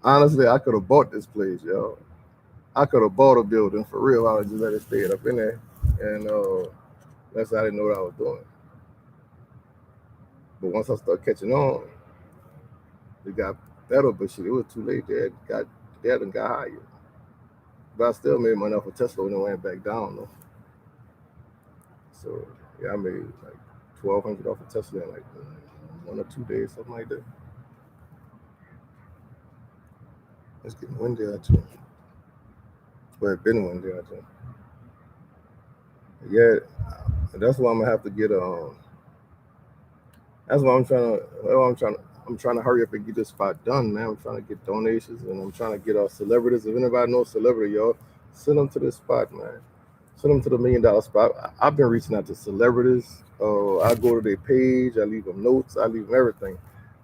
Honestly, I could have bought this place, yo. I could have bought a building for real. I would just let it stay up in there, and that's how I didn't know what I was doing. But once I started catching on, it got better. But shit, it was too late. They got higher. But I still made money off of Tesla when it went back down though. So yeah, I made like $1,200 off of Tesla in like 1 or 2 days, something like that. It's getting windy out too. Well, it's been windy out too. Yeah, that's why I'm gonna have to get That's why I'm trying to hurry up and get this spot done, man. I'm trying to get donations and I'm trying to get celebrities. If anybody knows celebrity, y'all, send them to this spot, man. Send them to the $1,000,000 spot. I've been reaching out to celebrities. I go to their page. I leave them notes. I leave them everything.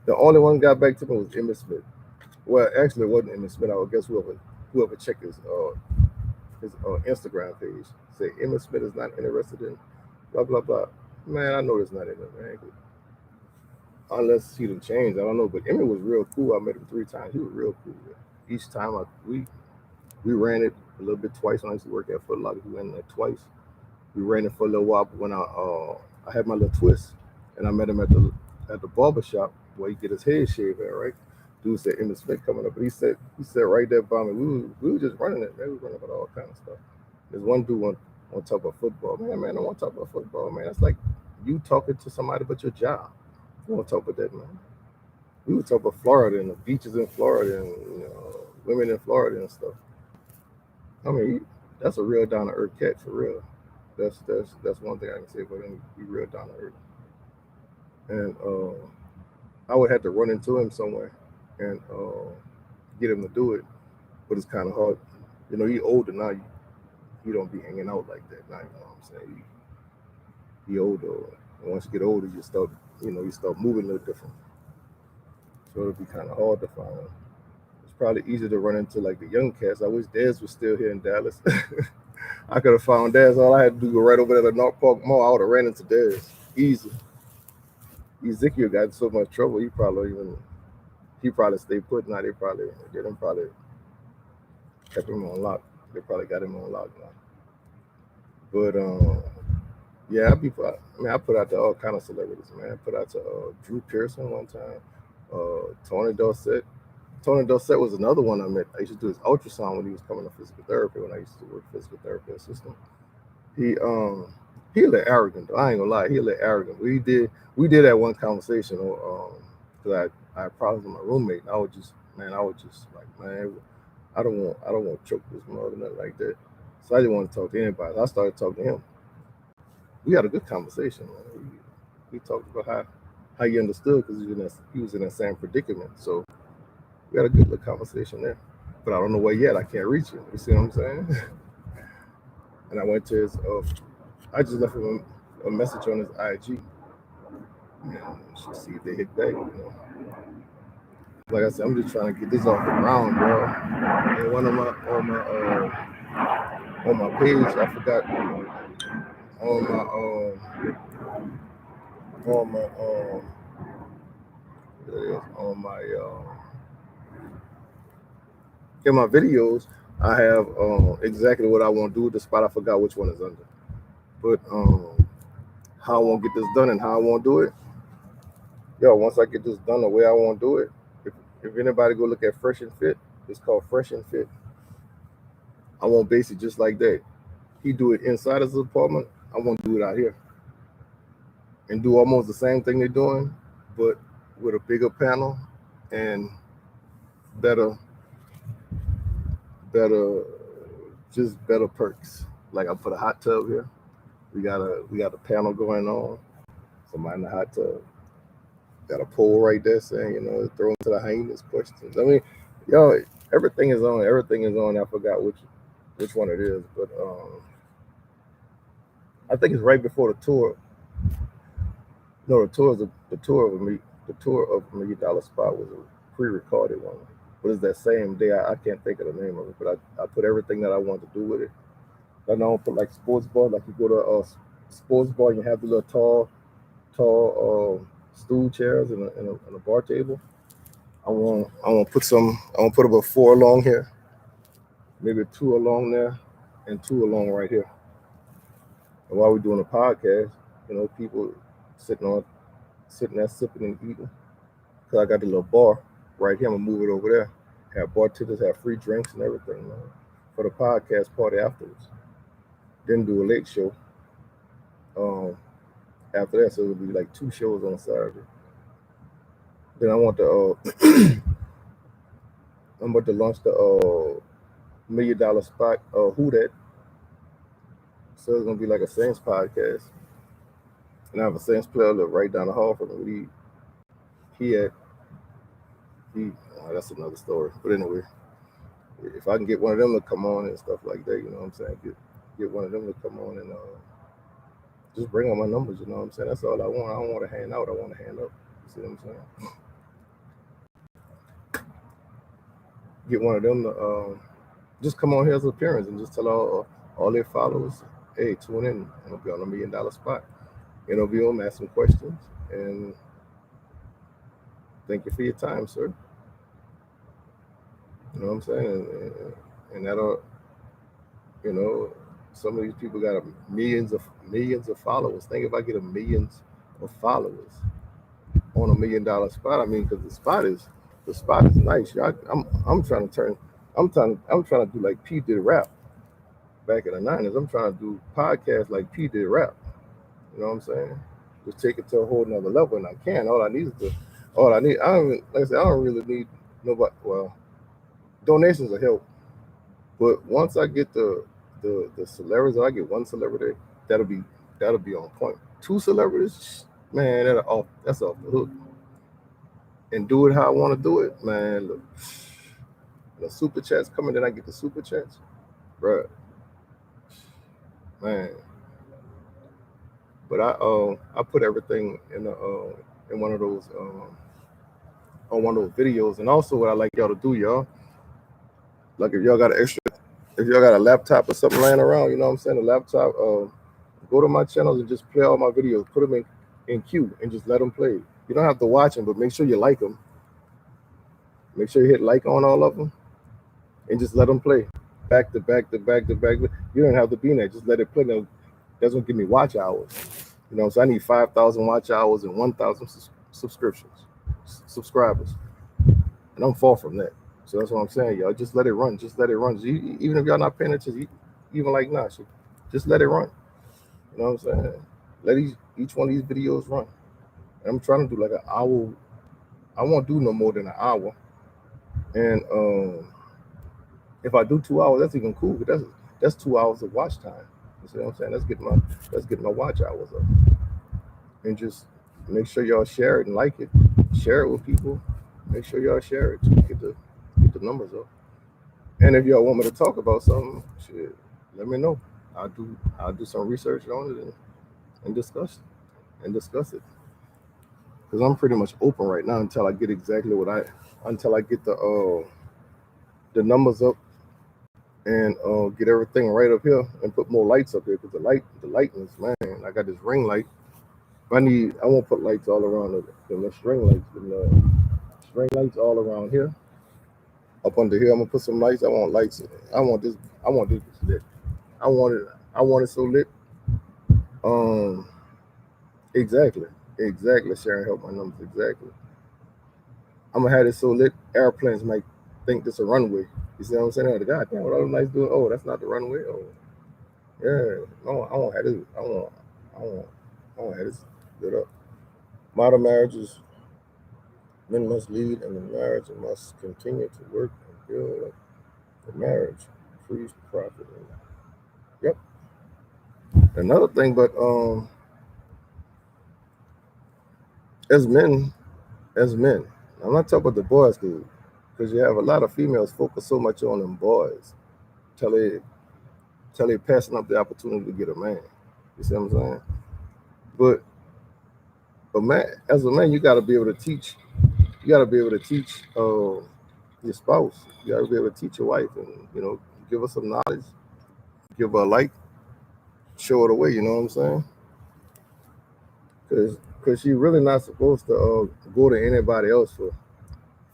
The only one got back to me was Emmett Smith. Well, actually, it wasn't Emmett Smith. I would guess whoever checked his Instagram page say Emmett Smith is not interested in blah blah blah. Man, I know it's not in it, man. Unless he didn't change, I don't know. But Emmett was real cool. I met him 3 times. He was real cool. Man. Each time we ran it a little bit twice. When I used to work at Foot Locker, we ran it twice. We ran it for a little while. But when I had my little twist, and I met him at the barber shop where he get his head shaved at, right? Dude said Emmett Smith coming up, but he said right there by me. We were just running it, man. We were running about all kind of stuff. There's one dude want to talk about football, man. I want to talk about football, man. It's like you talking to somebody about your job. We won't talk about that, man. We would talk about Florida and the beaches in Florida and women in Florida and stuff. I mean, that's a real down to earth cat for real. That's one thing I can say about him. He real down to earth. And I would have to run into him somewhere and get him to do it, but it's kind of hard. He older now. You don't be hanging out like that now. You know what I'm saying? He older. And once you get older, you start moving a little different. So it'll be kind of hard to find him. It's probably easier to run into like the young cats. I wish Dez was still here in Dallas. I could have found Dez. All I had to do was go right over there to North Park Mall. I would have ran into Dez. Easy. Ezekiel got in so much trouble. He probably stayed put. Now they probably kept him on lock. They probably got him on lock now. But yeah, I put out to all kind of celebrities, man. I put out to Drew Pearson one time, Tony Dorsett. Tony Dorsett was another one I met. I used to do his ultrasound when he was coming to physical therapy, when I used to work physical therapy assistant. He a little arrogant though. I ain't gonna lie, he a little arrogant. We did that one conversation because I had problems with my roommate. I was just like, man, I don't want to choke this mother, nothing like that. So I didn't want to talk to anybody. I started talking to him. We had a good conversation, man. We talked about how he understood because he was in that same predicament. So we had a good little conversation there. But I don't know where yet. I can't reach him. You see what I'm saying? And I went to his. I just left him a message on his IG. And should see if they hit back. Like I said, I'm just trying to get this off the ground, bro. And one of my on my page, I forgot on in my videos, I have exactly what I want to do with the spot. I forgot which one is under, but how I want to get this done and how I want to do it. Yo, once I get this done the way I want to do it, if anybody go look at Fresh and Fit, it's called Fresh and Fit. I want base it just like that. He do it inside his apartment. I want to do it out here and do almost the same thing they're doing, but with a bigger panel and better just better perks. Like I put a hot tub here. We got a panel going on. Somebody in the hot tub. Got a poll right there saying, throw into the hyenas questions. I mean, everything is on. Everything is on. I forgot which one it is, but I think it's right before the tour. No, the tour of $1 Million Spot was a pre-recorded one. But it's that same day. I can't think of the name of it, but I put everything that I want to do with it. I don't put like sports bar, like you go to a sports bar and you have the little tall stool chairs and a bar table. I want to put about 4 along here, maybe 2 along there, and 2 along right here. And while we're doing a podcast, people sitting there sipping and eating. Cause I got the little bar right here. I'm gonna move it over there. Have bartenders, have free drinks and everything, for the podcast party afterwards. Then do a late show. After that, so it'll be like 2 shows on Saturday. Then I want to I'm about to launch the $1 Million Spot. Who that? So it's gonna be like a Saints podcast, and I have a Saints player that right down the hall from me. That's another story. But anyway, if I can get one of them to come on and stuff like that, you know what I'm saying? Get one of them to come on and just bring on my numbers, you know what I'm saying? That's all I want. I don't want to hand out. I want to hand up. You see what I'm saying? Get one of them to just come on here as an appearance and just tell all their followers, hey, tune in. I'll be on $1 Million Spot. Interview them, ask some questions, and thank you for your time, sir. You know what I'm saying? And that'll, some of these people got millions of followers. Think if I get millions of followers on $1 Million Spot. I mean, because the spot is nice. I'm trying to do like P did rap back in the 90s. I'm trying to do podcasts like P did rap. You know what I'm saying? Just take it to a whole nother level, and I can. I don't really need nobody. Well, donations will help, but once I get the celebrities, I get 1 celebrity, that'll be on point. 2 celebrities, man, that's off the hook. And do it how I want to do it, man. Look, the super chats coming, then I get the super chats, bruh, man. But I put everything in one of those on one of those videos. And also what I like y'all to do, y'all, like if y'all got a laptop or something laying around, you know what I'm saying, a laptop, go to my channels and just play all my videos, put them in queue and just let them play. You don't have to watch them, but make sure you like them. Make sure you hit like on all of them and just let them play back to back to back to back. You don't have to be in there, just let it play. Now, that's gonna give me watch hours. You know, so I need 5,000 watch hours and 1,000 subscribers, and I'm far from that. So that's what I'm saying, y'all. Just let it run. Just let it run. Even if y'all not paying attention, even like now, just let it run. You know what I'm saying? Let each one of these videos run. And I'm trying to do like an hour. I won't do no more than an hour. And if I do 2 hours, that's even cool. But that's 2 hours of watch time. You see what I'm saying? Let's get my watch hours up. And just make sure y'all share it and like it. Share it with people. Make sure y'all share it to get the numbers up. And if y'all want me to talk about something, shit, let me know. I'll do some research on it and discuss it. Because I'm pretty much open right now until I get exactly until I get the numbers up and get everything right up here and put more lights up here, because the lighting is, man, I got this ring light. I won't put lights all around the string lights. The string lights all around here. Up under here, I'm gonna put some lights. I want lights. I want this lit. I want it so lit. Exactly. Sharon help my numbers. Exactly. I'm gonna have it so lit, airplanes might think this a runway. You see what I'm saying? Oh, the goddamn, what all the lights doing? Oh, that's not the runway. Oh, yeah. No, I won't have this. I won't have this lit up. Model marriages Men must lead in the marriage and must continue to work and build up the marriage, increase profit. Yep. Another thing, but as men, I'm not talking about the boys, because you have a lot of females focus so much on them boys till they passing up the opportunity to get a man. You see what I'm saying? But as a man, you got to be able to teach. You got to be able to teach your spouse. You got to be able to teach your wife, and give her some knowledge, give her a light, show her the way. You know what I'm saying? Because she's really not supposed to go to anybody else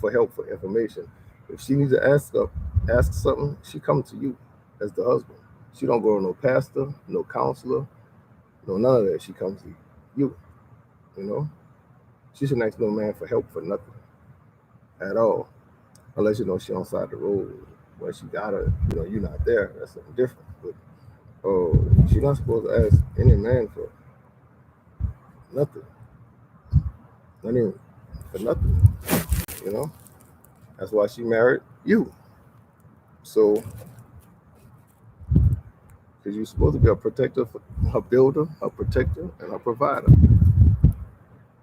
for help, for information. If she needs to ask something, she comes to you as the husband. She don't go to no pastor, no counselor, no none of that. She comes to you. You know, she shouldn't ask no man for help for nothing at all, unless she on side the road where she gotta, you're not there. That's something different. But she's not supposed to ask any man for nothing, not even for nothing. You know, that's why she married you. So, because you're supposed to be a protector, a builder, a protector, and a provider.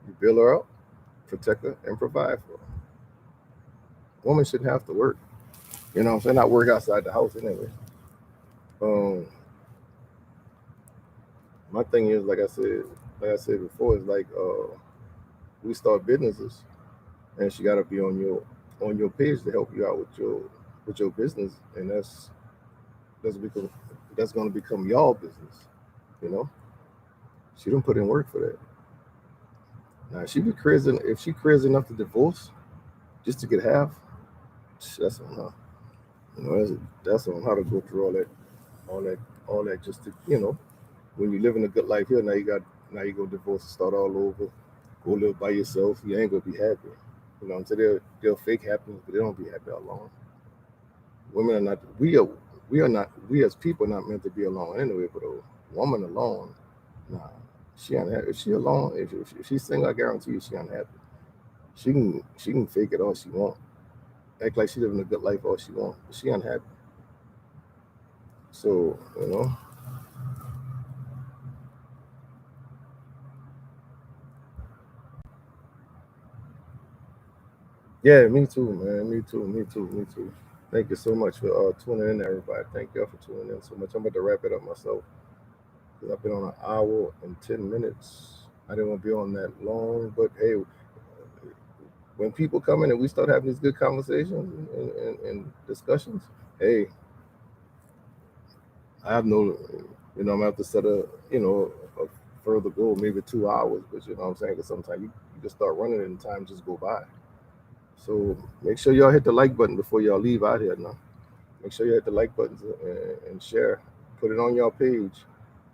You build her up, protect her, and provide for her. Woman shouldn't have to work. You know what I'm saying? Not work outside the house anyway. My thing is, like I said before, is like we start businesses, and she got to be on your page to help you out with your business, and that's going to become your business. You know, she didn't put in work for that. Now she be crazy if she crazy enough to divorce just to get half. That's on her. That's on her to go through all that, all that just to when you living a good life here. Now you go divorce and start all over. Go live by yourself. You ain't gonna be happy. You know what I'm saying? They'll fake happiness, but they don't be happy alone. Women are not. We are not. We as people are not meant to be alone anyway. But a woman alone, nah, she unhappy. If she alone, if she's single, I guarantee you she unhappy. She can fake it all she want. Act like she living a good life all she want. But she unhappy. So Yeah, me too, man. Me too. Me too. Me too. Thank you so much for tuning in, everybody. Thank y'all for tuning in so much. I'm about to wrap it up myself because I've been on an hour and 10 minutes. I didn't want to be on that long, but hey, when people come in and we start having these good conversations and discussions, hey, I have no, I'm gonna have to set a further goal, maybe 2 hours, but you know what I'm saying? Because sometimes you just start running and time just go by. So make sure y'all hit the like button before y'all leave out here now. Make sure you hit the like buttons and share. Put it on your page.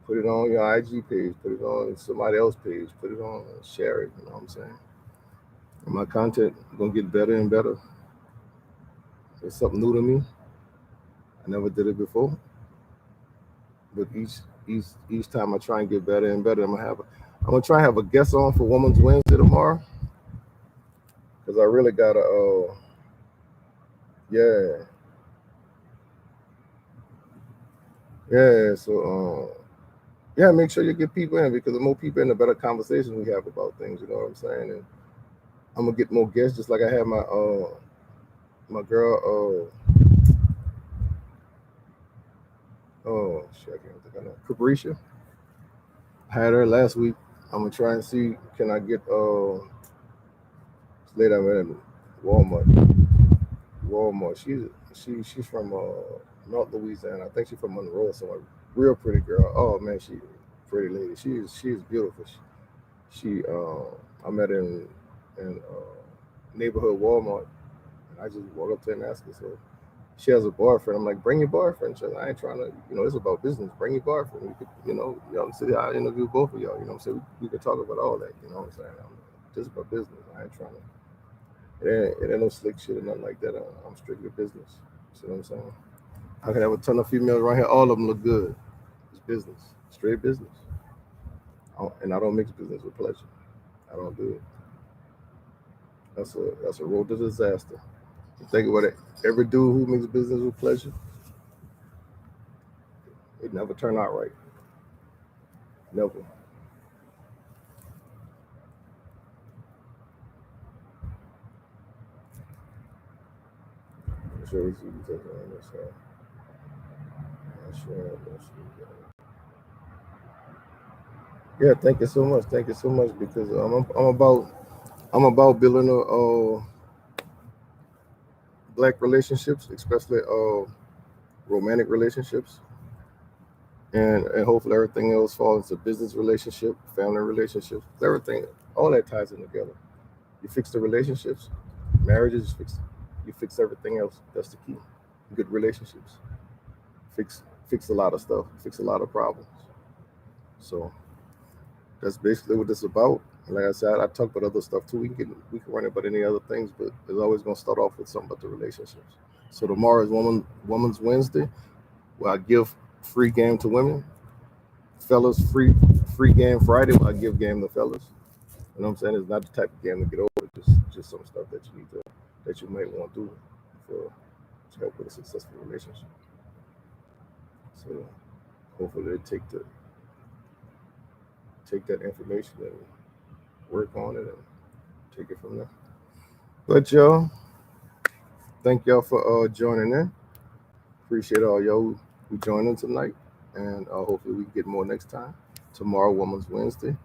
Put it on your IG page. Put it on somebody else's page. Put it on and share it. You know what I'm saying? And my content gonna get better and better. It's something new to me. I never did it before. But each time I try and get better and better. I'm gonna try and have a guest on for Women's Wednesday tomorrow. Cause I really gotta yeah. Yeah. So yeah, make sure you get people in because the more people in, the better conversations we have about things. You know what I'm saying? And I'm gonna get more guests, just like I had my girl oh shit, I can't think of that. Cabrisha. I had her last week. I'm gonna try and see can I get this lady I met in Walmart. Walmart. She's from North Louisiana. I think she's from Monroe somewhere. Real pretty girl. Oh man, she pretty lady. She's beautiful. She I met her in neighborhood Walmart, and I just walked up to her and asked her. So she has a boyfriend. I'm like, bring your boyfriend. She's like, I ain't trying to, it's about business. Bring your boyfriend. We could, y'all sit here. I interview both of y'all. You know what I'm saying? We could talk about all that. You know what I'm saying? Just about business. I ain't trying to. It ain't no slick shit or nothing like that. I'm strictly business. See what I'm saying? I can have a ton of females right here. All of them look good. It's business. Straight business. And I don't mix business with pleasure. I don't do it. That's a road to disaster. Think about it. Every dude who makes business with pleasure, it never turn out right. Never. Sure, we see you take on this. Sure, yeah, thank you so much. Thank you so much because I'm about building a black relationships, especially romantic relationships, and hopefully everything else falls into business relationship, family relationships, everything, all that ties in together. You fix the relationships, marriages fix. You fix everything else. That's the key. Good relationships fix a lot of stuff, fix a lot of problems. So that's basically what this is about. And like I said, I talk about other stuff too. We can run it about any other things, but it's always gonna start off with something about the relationships. So tomorrow is Woman's Wednesday, where I give free game to women. Fellas, free game Friday, where I give game to fellas. You know what I'm saying? It's not the type of game to get over. Just some stuff that you need to that you might want to do for to help with a successful relationship. So hopefully they take that information and work on it and take it from there. But y'all, thank y'all for joining in. Appreciate all y'all who joined in tonight, and hopefully we can get more next time. Tomorrow, Women's Wednesday.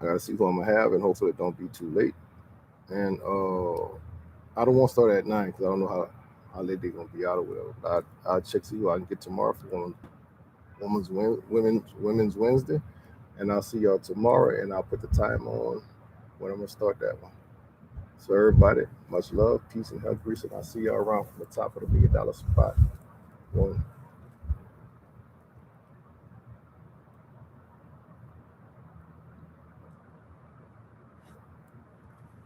I gotta see who I'm gonna have, and hopefully it don't be too late. And I don't want to start at 9 because I don't know how late they're gonna be out or whatever. But I'll check see who I can get tomorrow for Women's Wednesday, and I'll see y'all tomorrow, and I'll put the time on when I'm gonna start that one. So everybody, much love, peace, and health, grease, and I'll see y'all around from the top of the $1 million spot. One.